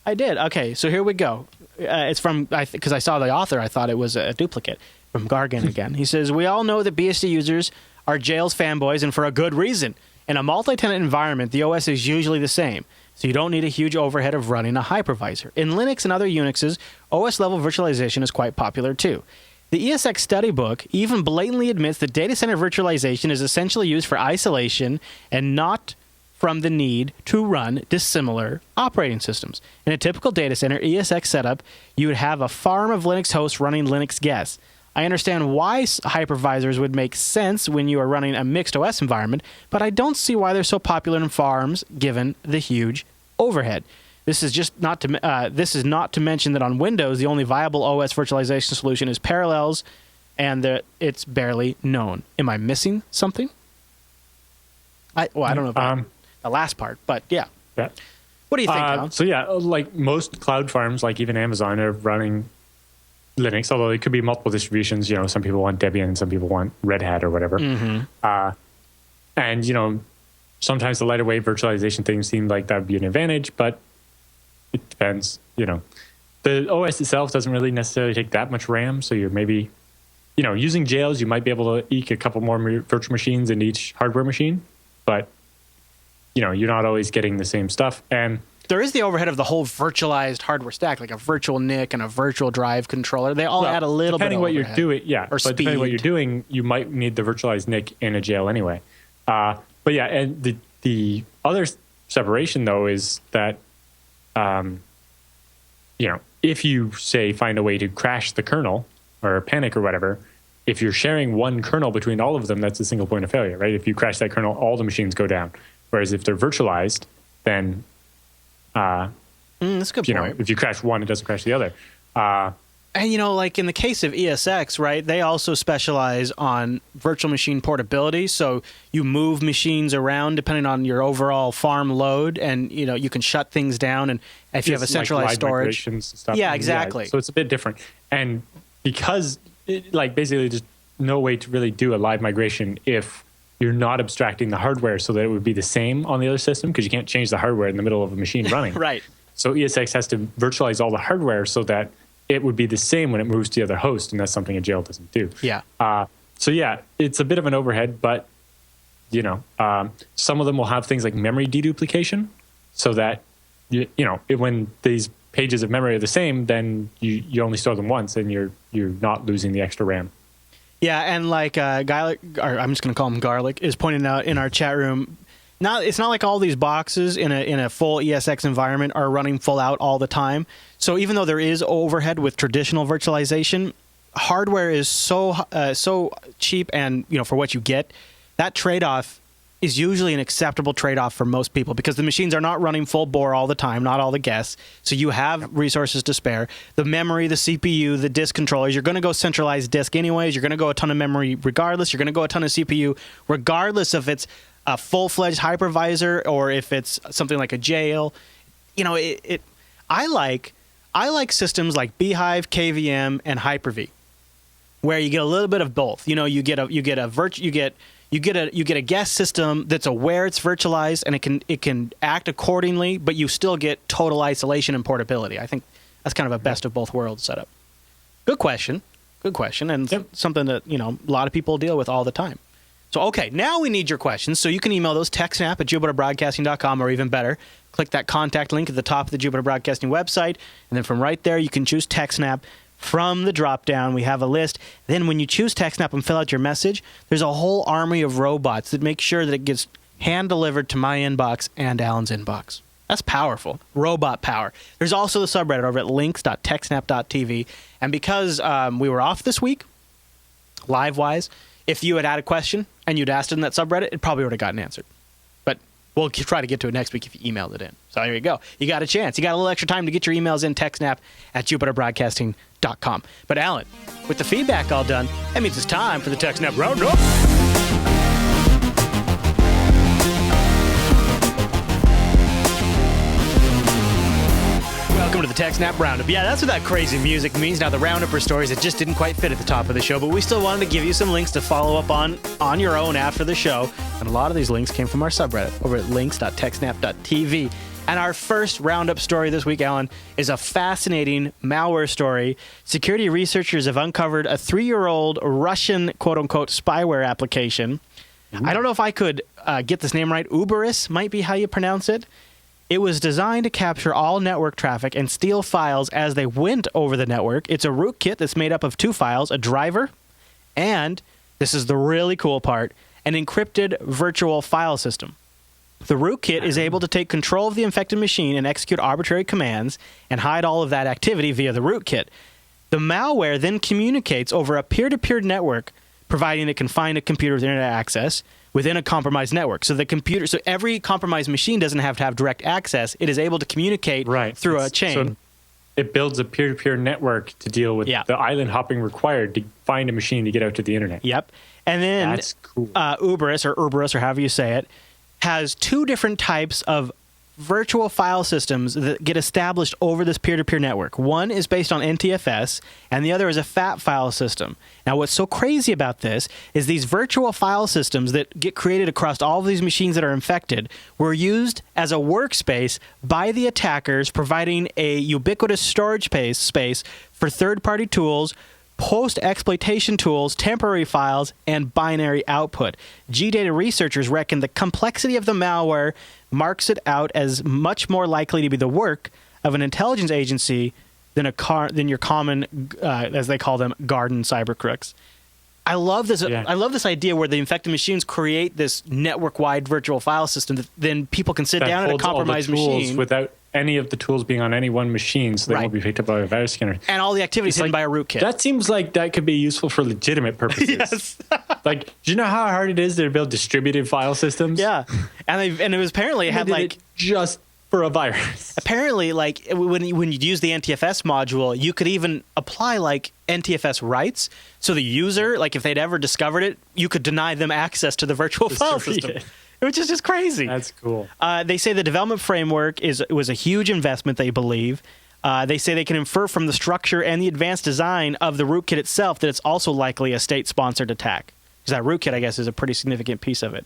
I did. Okay, so here we go. It's from, because I saw the author, I thought it was a duplicate, from Gargan again. He says, "We all know that BSD users are jails fanboys, and for a good reason. In a multi-tenant environment, the OS is usually the same, so you don't need a huge overhead of running a hypervisor. In Linux and other Unixes, OS-level virtualization is quite popular too. The ESX study book even blatantly admits that data center virtualization is essentially used for isolation and not from the need to run dissimilar operating systems. In a typical data center ESX setup, you would have a farm of Linux hosts running Linux guests. I understand why hypervisors would make sense when you are running a mixed OS environment, but I don't see why they're so popular in farms given the huge overhead. This is not to mention that on Windows, the only viable OS virtualization solution is Parallels, and that it's barely known. Am I missing something? I don't know about the last part, but yeah. Yeah. What do you think, Tom? So yeah, like most cloud farms, like even Amazon, are running Linux, although it could be multiple distributions. Some people want Debian and some people want Red Hat or whatever. Mm-hmm. And, sometimes the lighter weight virtualization things seem like that would be an advantage, but it depends. The OS itself doesn't really necessarily take that much RAM, so you're maybe using jails, you might be able to eke a couple more virtual machines in each hardware machine, but you're not always getting the same stuff. And there is the overhead of the whole virtualized hardware stack, like a virtual NIC and a virtual drive controller. They all add a little bit of overhead. Depending what you're doing, or speed. Depending what you're doing, you might need the virtualized NIC in a jail anyway. But yeah, and the other separation though is that, if you say find a way to crash the kernel or panic or whatever, if you're sharing one kernel between all of them, that's a single point of failure, right? If you crash that kernel, all the machines go down. Whereas if they're virtualized, then that's a good point. If you crash one, it doesn't crash the other. And like in the case of ESX, right? They also specialize on virtual machine portability. So you move machines around depending on your overall farm load, and you can shut things down. And if you have a centralized storage, and stuff. Yeah, exactly. So it's a bit different. And because basically there's no way to really do a live migration if you're not abstracting the hardware so that it would be the same on the other system, because you can't change the hardware in the middle of a machine running. Right. So ESX has to virtualize all the hardware so that it would be the same when it moves to the other host, and that's something a jail doesn't do. Yeah. So yeah, it's a bit of an overhead, but some of them will have things like memory deduplication, so that when these pages of memory are the same, then you only store them once, and you're not losing the extra RAM. Yeah, and like Garlic, or I'm just going to call him Garlic, is pointing out in our chat room. It's not like all these boxes in a full ESX environment are running full out all the time. So even though there is overhead with traditional virtualization, hardware is so cheap, and for what you get, that trade-off is usually an acceptable trade-off for most people, because the machines are not running full bore all the time, not all the guests. So you have resources to spare. The memory, the CPU, the disk controllers, you're going to go centralized disk anyways. You're going to go a ton of memory regardless. You're going to go a ton of CPU regardless if it's a full-fledged hypervisor or if it's something like a jail. I like systems like Beehive, KVM, and Hyper-V, where you get a little bit of both. You get a guest system that's aware it's virtualized, and it can act accordingly, but you still get total isolation and portability. I think that's kind of a best of both worlds setup. Good question, and something that a lot of people deal with all the time. So, okay, now we need your questions. So you can email those, TechSNAP at jupiterbroadcasting.com, or even better, click that contact link at the top of the Jupiter Broadcasting website, and then from right there, you can choose TechSNAP. From the drop-down, we have a list. Then when you choose TechSNAP and fill out your message, there's a whole army of robots that make sure that it gets hand-delivered to my inbox and Alan's inbox. That's powerful. Robot power. There's also the subreddit over at links.techsnap.tv. And because we were off this week, live-wise, if you had a question and you'd asked it in that subreddit, it probably would have gotten answered. But we'll try to get to it next week if you emailed it in. So there you go. You got a chance. You got a little extra time to get your emails in, TechSNAP at jupiterbroadcasting.com. But Alan, with the feedback all done, that means it's time for the TechSNAP Roundup. Welcome to the TechSNAP Roundup. Yeah, that's what that crazy music means. Now, the Roundup are stories that just didn't quite fit at the top of the show, but we still wanted to give you some links to follow up on your own after the show. And a lot of these links came from our subreddit over at links.techsnap.tv. And our first Roundup story this week, Alan, is a fascinating malware story. Security researchers have uncovered a 3-year-old Russian, quote-unquote, spyware application. I don't know if I could get this name right. Uberus might be how you pronounce it. It was designed to capture all network traffic and steal files as they went over the network. It's a rootkit that's made up of 2 files, a driver, and, this is the really cool part, an encrypted virtual file system. The rootkit is able to take control of the infected machine and execute arbitrary commands and hide all of that activity via the rootkit. The malware then communicates over a peer-to-peer network, providing it can find a computer with internet access within a compromised network. So every compromised machine doesn't have to have direct access. It is able to communicate through a chain. So it builds a peer-to-peer network to deal with the island hopping required to find a machine to get out to the internet. Yep. And then that's cool. Uberus or however you say it, has 2 different types of virtual file systems that get established over this peer-to-peer network. One is based on NTFS, and the other is a FAT file system. Now, what's so crazy about this is these virtual file systems that get created across all of these machines that are infected were used as a workspace by the attackers, providing a ubiquitous storage space for third-party tools, post-exploitation tools, temporary files, and binary output. G-data researchers reckon the complexity of the malware marks it out as much more likely to be the work of an intelligence agency than your common, as they call them, garden cyber crooks. I love this. Yeah. I love this idea where the infected machines create this network-wide virtual file system that then people can sit down at a compromised machine without any of the tools being on any one machine, so they won't be picked up by a virus scanner. And all the activity is hidden by a rootkit. That seems like that could be useful for legitimate purposes. Yes. Like, do you know how hard it is to build distributed file systems? Yeah, and it was apparently had like just for a virus. Apparently, like when you use the NTFS module, you could even apply like NTFS rights. So the user, like if they'd ever discovered it, you could deny them access to the virtual file system, which is just crazy. That's cool. They say the development framework was a huge investment, they believe. They say they can infer from the structure and the advanced design of the rootkit itself that it's also likely a state-sponsored attack. Because that rootkit, I guess, is a pretty significant piece of it.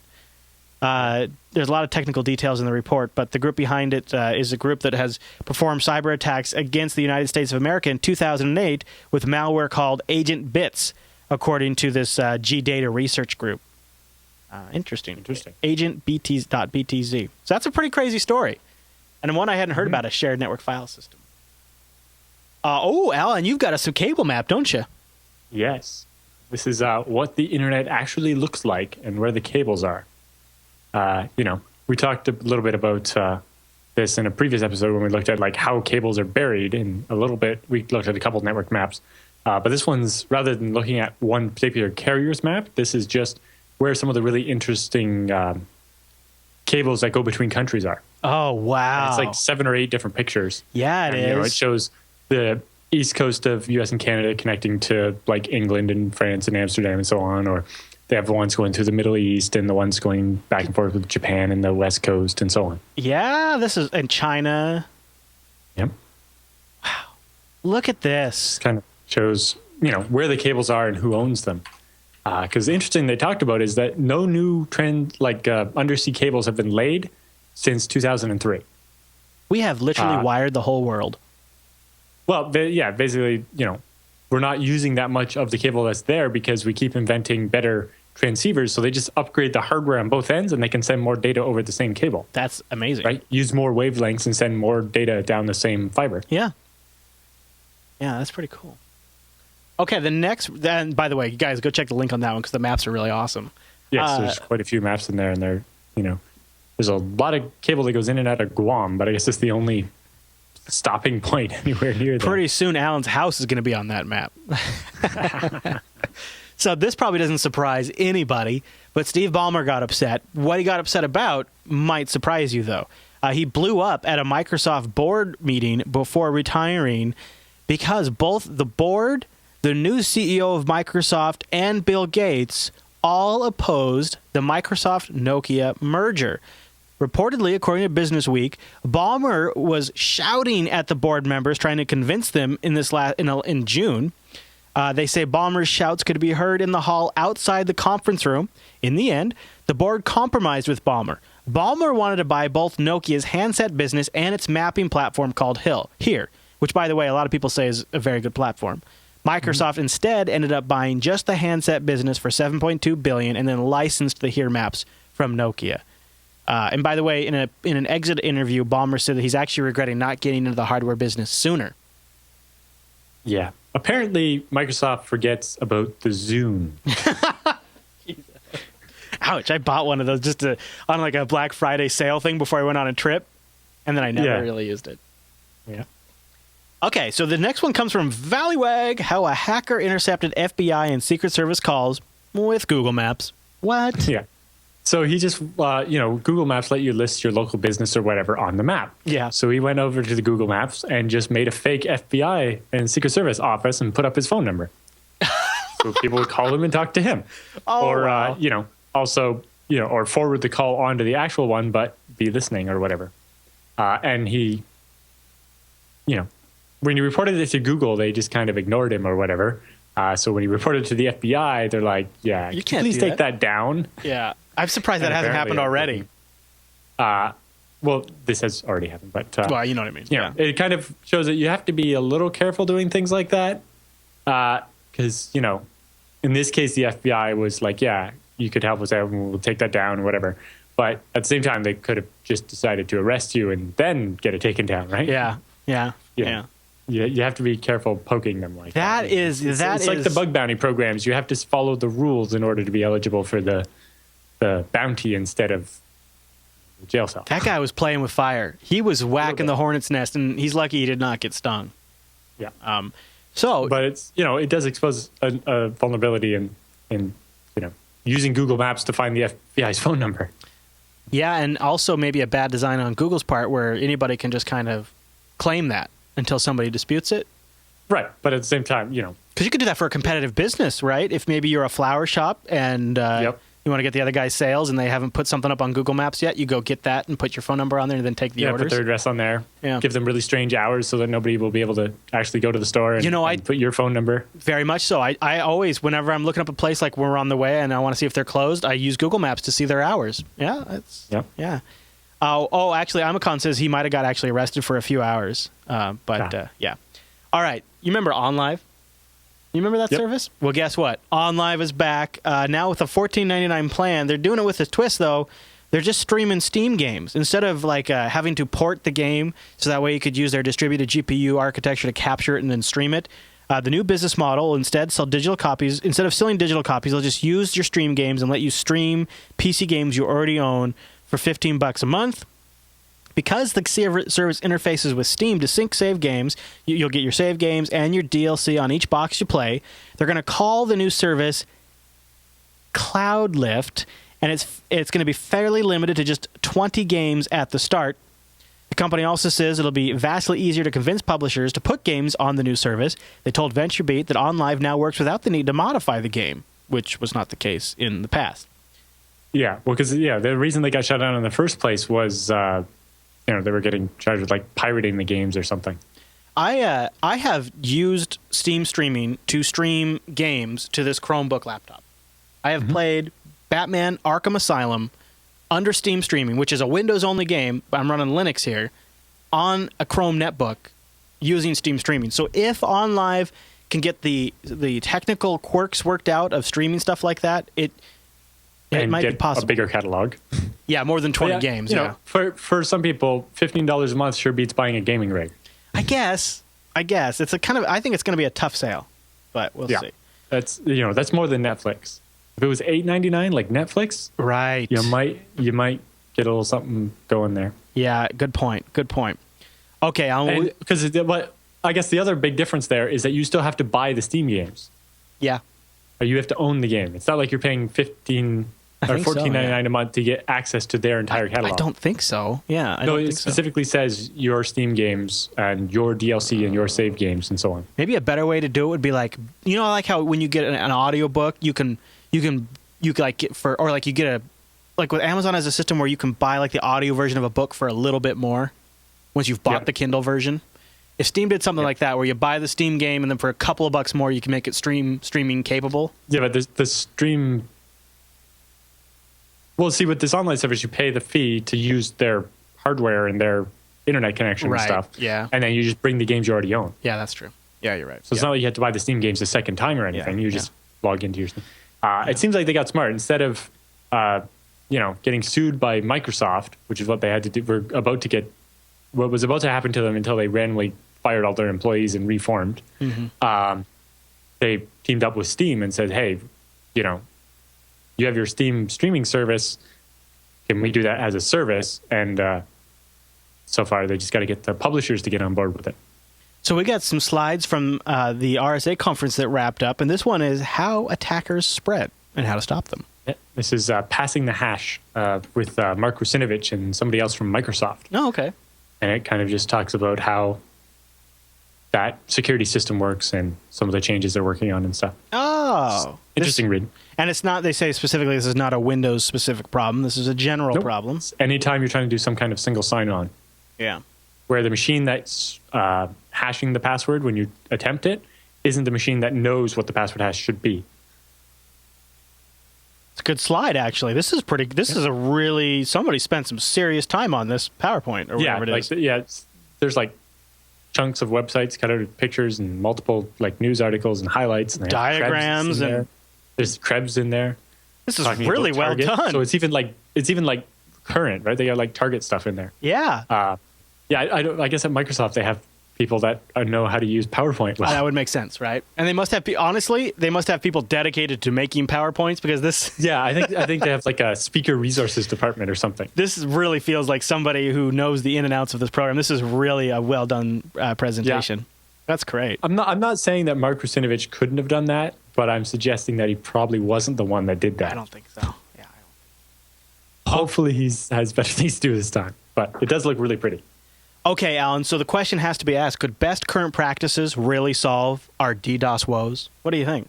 There's a lot of technical details in the report, but the group behind it is a group that has performed cyber attacks against the United States of America in 2008 with malware called Agent Bits, according to this G-Data research group. Interesting. Agent.btz. So that's a pretty crazy story. And one I hadn't heard about, a shared network file system. Alan, you've got us a cable map, don't you? Yes. This is what the internet actually looks like and where the cables are. We talked a little bit about this in a previous episode when we looked at like how cables are buried, and a little bit we looked at a couple of network maps. But this one's, rather than looking at one particular carrier's map, this is just where some of the really interesting cables that go between countries are. Oh, wow. And it's like 7 or 8 different pictures. Yeah, it is. It shows the east coast of US and Canada connecting to like England and France and Amsterdam and so on, or they have the ones going through the Middle East and the ones going back and forth with Japan and the West Coast and so on. Yeah, and China. Yep. Wow. Look at this. Kind of shows, where the cables are and who owns them. Because the interesting they talked about is that no new trend like undersea cables have been laid since 2003. We have literally wired the whole world. Well, basically, we're not using that much of the cable that's there because we keep inventing better transceivers. So they just upgrade the hardware on both ends and they can send more data over the same cable. That's amazing. Right? Use more wavelengths and send more data down the same fiber. Yeah. Yeah, that's pretty cool. Okay, then, by the way, you guys go check the link on that one because the maps are really awesome. Yes, there's quite a few maps in there, and they're, there's a lot of cable that goes in and out of Guam, but I guess it's the only stopping point anywhere near there. Pretty soon, Alan's house is going to be on that map. So this probably doesn't surprise anybody, but Steve Ballmer got upset. What he got upset about might surprise you, though. He blew up at a Microsoft board meeting before retiring because both the board, the new CEO of Microsoft, and Bill Gates all opposed the Microsoft-Nokia merger. Reportedly, according to Business Week, Ballmer was shouting at the board members, trying to convince them in June. They say Ballmer's shouts could be heard in the hall outside the conference room. In the end, the board compromised with Ballmer. Ballmer wanted to buy both Nokia's handset business and its mapping platform called Here, which, by the way, a lot of people say is a very good platform. Microsoft instead ended up buying just the handset business for $7.2 billion and then licensed the Here maps from Nokia. And by the way, in an exit interview, Ballmer said that he's actually regretting not getting into the hardware business sooner. Yeah. Apparently, Microsoft forgets about the Zune. Ouch. I bought one of those just on like a Black Friday sale thing before I went on a trip, and then I never really used it. Yeah. Okay, so the next one comes from Valleywag, how a hacker intercepted FBI and Secret Service calls with Google Maps. What? Yeah. So he just, Google Maps let you list your local business or whatever on the map. Yeah. So he went over to the Google Maps and just made a fake FBI and Secret Service office and put up his phone number. So people would call him and talk to him. Oh, or, wow. Or forward the call onto the actual one, but be listening or whatever. And he, when he reported it to Google, they just kind of ignored him or whatever. So when he reported to the FBI, they're like, yeah, you can please take that down? Yeah. I'm surprised that hasn't happened already. Well, this has already happened, but well, you know what I mean. It kind of shows that you have to be a little careful doing things like that. because, in this case, the FBI was like, yeah, you could help us out and we'll take that down or whatever. But at the same time, they could have just decided to arrest you and then get it taken down, right? Yeah. You have to be careful poking them like that. It's like the bug bounty programs. You have to follow the rules in order to be eligible for the bounty instead of the jail cell. That guy was playing with fire. He was whacking the hornet's nest, and he's lucky he did not get stung. Yeah. But it's it does expose a vulnerability in using Google Maps to find the FBI's phone number. Yeah, and also maybe a bad design on Google's part where anybody can just kind of claim that until somebody disputes it. Right, but at the same time, because you could do that for a competitive business, right? If maybe you're a flower shop and you want to get the other guy's sales and they haven't put something up on Google Maps yet, you go get that and put your phone number on there and then take the orders. Put their address on there. Yeah. Give them really strange hours so that nobody will be able to actually go to the store and put your phone number. Very much so. I always, whenever I'm looking up a place like we're on the way and I want to see if they're closed, I use Google Maps to see their hours. Yeah. Yeah. Actually, Amicon says he might have got actually arrested for a few hours. Yeah. All right. You remember OnLive? You remember that service? Well, guess what? OnLive is back now with a $14.99 plan. They're doing it with a twist, though. They're just streaming Steam games instead of having to port the game, so that way you could use their distributed GPU architecture to capture it and then stream it. The new business model will instead sell digital copies. Instead of selling digital copies, they'll just use your Stream games and let you stream PC games you already own for $15 a month. Because the service interfaces with Steam to sync save games, you'll get your save games and your DLC on each box you play. They're going to call the new service Cloudlift, and it's going to be fairly limited to just 20 games at the start. The company also says it'll be vastly easier to convince publishers to put games on the new service. They told VentureBeat that OnLive now works without the need to modify the game, which was not the case in the past. Yeah, well, because the reason they got shut down in the first place was they were getting charged with pirating the games or something. I have used Steam streaming to stream games to this Chromebook laptop. I have played Batman Arkham Asylum under Steam streaming, which is a Windows-only game, but I'm running Linux here, on a Chrome netbook using Steam streaming. So if OnLive can get the technical quirks worked out of streaming stuff like that, it might be possible. A bigger catalog. Yeah, more than 20 games. For some people, $15 a month sure beats buying a gaming rig. I guess it's I think it's going to be a tough sale, but we'll see. That's more than Netflix. If it was $8.99 like Netflix, right? You might get a little something going there. Yeah, good point. Okay, because I guess the other big difference there is that you still have to buy the Steam games. Yeah, or you have to own the game. It's not like you're paying $14.99 a month to get access to their entire catalog. I don't think so. Yeah, it specifically says your Steam games and your DLC and your save games and so on. Maybe a better way to do it would be like how when you get an audio book, you get with Amazon has a system where you can buy the audio version of a book for a little bit more once you've bought the Kindle version. If Steam did something like that, where you buy the Steam game and then for a couple of bucks more, you can make it streaming capable. Yeah, but the stream. Well, see, with this online service, you pay the fee to use their hardware and their internet connection and stuff. Yeah, and then you just bring the games you already own. Yeah, that's true. Yeah, you're right. So it's not like you have to buy the Steam games the second time or anything. You just log into your Steam. It seems like they got smart. Instead of getting sued by Microsoft, which is what they had to do, what was about to happen to them until they randomly fired all their employees and reformed. They teamed up with Steam and said, hey, you have your Steam streaming service. Can we do that as a service? And so far, they just got to get the publishers to get on board with it. So we got some slides from the RSA conference that wrapped up, and this one is how attackers spread and how to stop them. Yeah, this is Passing the Hash with Mark Rusinovich and somebody else from Microsoft. Oh, okay. And it kind of just talks about how that security system works and some of the changes they're working on and stuff. Oh. Interesting read. And it's not, they say specifically, this is not a Windows-specific problem. This is a general problem. Anytime you're trying to do some kind of single sign-on. Yeah. Where the machine that's hashing the password when you attempt it isn't the machine that knows what the password hash should be. It's a good slide, actually. This is somebody spent some serious time on this PowerPoint or whatever it is. There's chunks of websites cut out of pictures and multiple like news articles and highlights and diagrams and there's Krebs in there. This is really well done. So it's even like current, right? They got like Target stuff in there. Yeah. I guess at Microsoft they have people that know how to use PowerPoint well. That would make sense, right? And they must have honestly, they must have people dedicated to making PowerPoints because this. Yeah, I think they have like a speaker resources department or something. This really feels like somebody who knows the in and outs of this program. This is really a well done presentation. Yeah. That's great. I'm not saying that Mark Rusinovich couldn't have done that, but I'm suggesting that he probably wasn't the one that did that. I don't think so. Yeah. Hopefully he has better things to do this time, but it does look really pretty. Okay, Alan, so the question has to be asked, could best current practices really solve our DDoS woes? What do you think?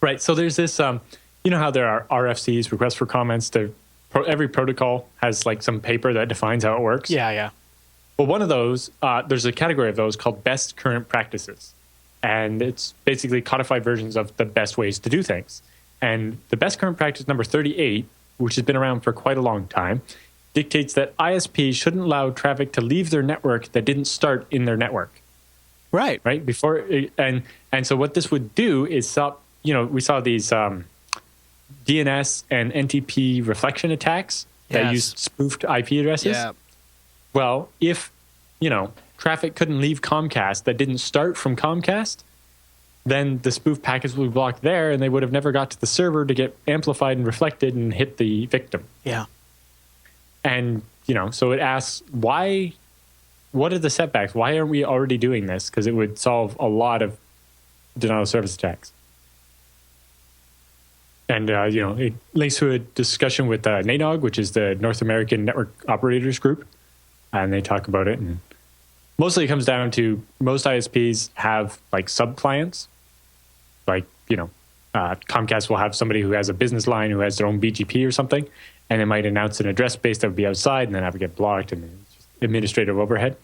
Right, so there's this, you know how there are RFCs, requests for comments, every protocol has like some paper that defines how it works? Yeah. Well, one of those, there's a category of those called best current practices. And it's basically codified versions of the best ways to do things. And the best current practice number 38, which has been around for quite a long time, dictates that ISPs shouldn't allow traffic to leave their network that didn't start in their network. Right. Before and so what this would do is stop. We saw these DNS and NTP reflection attacks that use spoofed IP addresses. Yeah. Well, if traffic couldn't leave Comcast that didn't start from Comcast, then the spoof packets would be blocked there, and they would have never got to the server to get amplified and reflected and hit the victim. Yeah. And, so it asks, what are the setbacks? Why aren't we already doing this? Because it would solve a lot of denial of service attacks. And, it links to a discussion with NANOG, which is the North American Network Operators Group. And they talk about it. And mostly it comes down to most ISPs have like sub-clients. Like, Comcast will have somebody who has a business line who has their own BGP or something. And they might announce an address space that would be outside and then have it get blocked and it's just administrative overhead.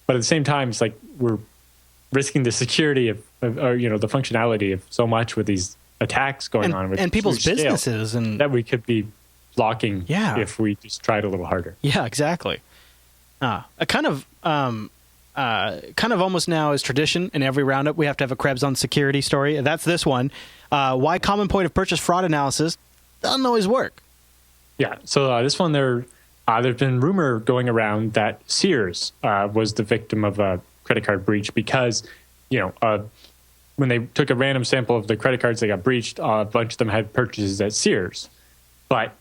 But at the same time, it's like we're risking the security of the functionality of so much with these attacks going on. With and people's businesses. And that we could be blocking if we just tried a little harder. Yeah, exactly. A kind of almost now is tradition in every roundup. We have to have a Krebs on security story. That's this one. Why common point of purchase fraud analysis doesn't always work. Yeah, so this one, there's been rumor going around that Sears was the victim of a credit card breach because, when they took a random sample of the credit cards that got breached, a bunch of them had purchases at Sears. But,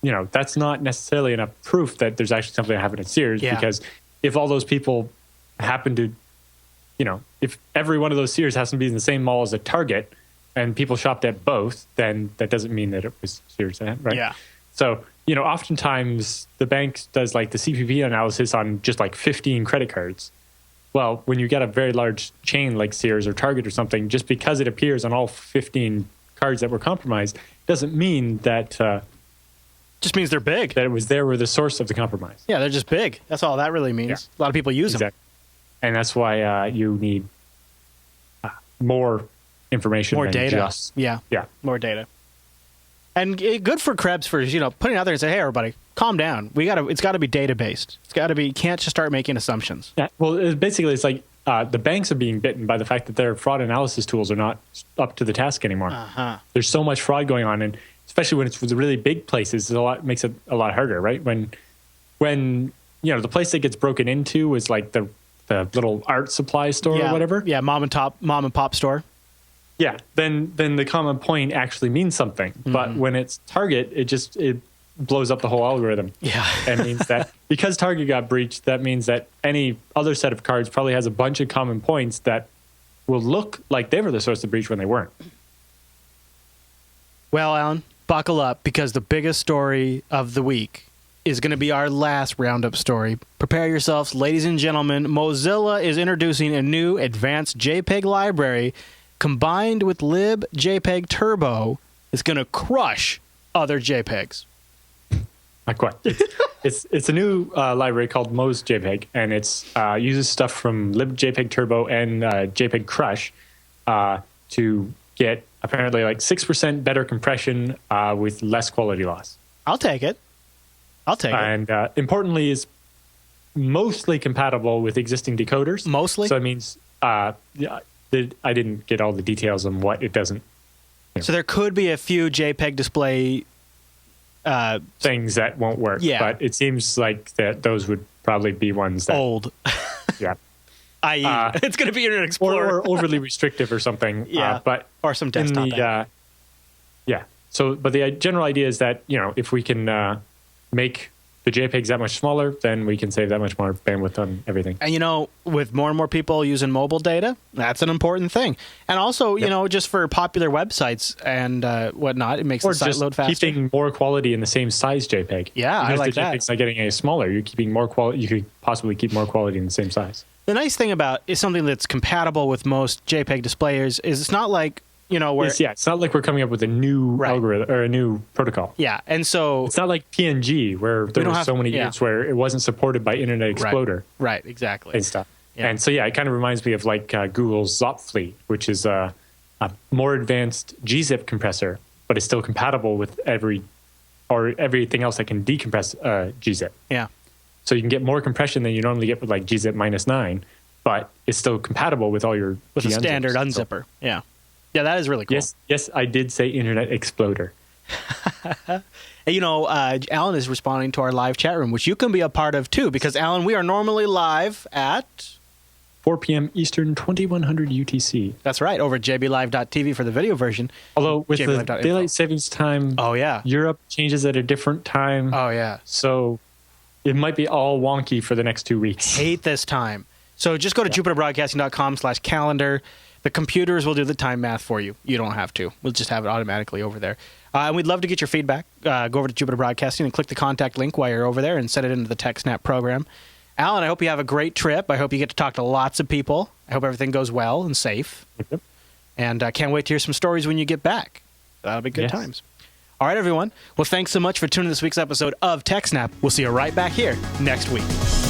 that's not necessarily enough proof that there's actually something that happened at Sears because if all those people happen to, if every one of those Sears has to be in the same mall as a Target and people shopped at both, then that doesn't mean that it was Sears, right? Yeah. So, oftentimes the bank does like the CPP analysis on just like 15 credit cards. Well, when you get a very large chain like Sears or Target or something, just because it appears on all 15 cards that were compromised, doesn't mean that... just means they're big. That it was there were the source of the compromise. Yeah, they're just big. That's all that really means. Yeah. A lot of people use them. And that's why you need more information. More data. Just, yeah, more data. And good for Krebs for putting it out there and say, hey, everybody, calm down. It's got to be data based. It's got to be. You can't just start making assumptions. Yeah. Well, it's like the banks are being bitten by the fact that their fraud analysis tools are not up to the task anymore. Uh-huh. There's so much fraud going on, and especially when it's with the really big places, makes it a lot harder, right? When the place that gets broken into is like the little art supply store or whatever. Yeah, mom and pop store. Yeah, then the common point actually means something. Mm-hmm. But when it's Target, it blows up the whole algorithm. Yeah. And means that because Target got breached, that means that any other set of cards probably has a bunch of common points that will look like they were the source of the breach when they weren't. Well, Alan, buckle up because the biggest story of the week is going to be our last roundup story. Prepare yourselves, ladies and gentlemen. Mozilla is introducing a new advanced JPEG library combined with libjpeg turbo. Is going to crush other JPEGs. Not quite. It's a new library called MozJPEG, and it's uses stuff from libjpeg turbo and JPEG Crush to get apparently like 6% better compression with less quality loss. I'll take it. And importantly is mostly compatible with existing decoders. Mostly? So it means yeah, I didn't get all the details on what it doesn't. So there could be a few JPEG display things that won't work. Yeah. But it seems like that those would probably be ones that old, yeah, i.e., it's going to be Internet Explorer or overly restrictive or something. Yeah. But or some in desktop. the yeah. So, but the general idea is that if we can make the JPEGs that much smaller, then we can save that much more bandwidth on everything. And with more and more people using mobile data, that's an important thing. And also, just for popular websites and whatnot, it makes the site load faster. Keeping more quality in the same size JPEG. Yeah, I like that. If the JPEG's not getting any smaller, you're keeping more quality. You could possibly keep more quality in the same size. The nice thing about is something that's compatible with most JPEG displayers is it's not like where it's not like we're coming up with a new algorithm or a new protocol. Yeah, and so it's not like PNG where there were so many years where it wasn't supported by Internet Explorer. Right, exactly. And stuff. Yeah. And so it kind of reminds me of like Google's Zopfleet, which is a more advanced gzip compressor, but it's still compatible with everything else that can decompress gzip. Yeah. So you can get more compression than you normally get with like gzip -9, but it's still compatible with all your a standard unzipper. Yeah. Yeah, that is really cool. Yes, I did say Internet Exploder. Alan is responding to our live chat room, which you can be a part of too, because Alan, we are normally live at 4 p.m. Eastern, 2100 UTC. That's right, over at jblive.tv for the video version. Although with the daylight savings time, Europe changes at a different time. Oh yeah, so it might be all wonky for the next 2 weeks. Hate this time. So just go to jupiterbroadcasting.com/calendar. The computers will do the time math for you. You don't have to. We'll just have it automatically over there. And we'd love to get your feedback. Go over to Jupiter Broadcasting and click the contact link while you're over there and set it into the TechSNAP program. Alan, I hope you have a great trip. I hope you get to talk to lots of people. I hope everything goes well and safe. Yep. And I can't wait to hear some stories when you get back. That'll be good times. All right, everyone. Well, thanks so much for tuning in this week's episode of TechSNAP. We'll see you right back here next week.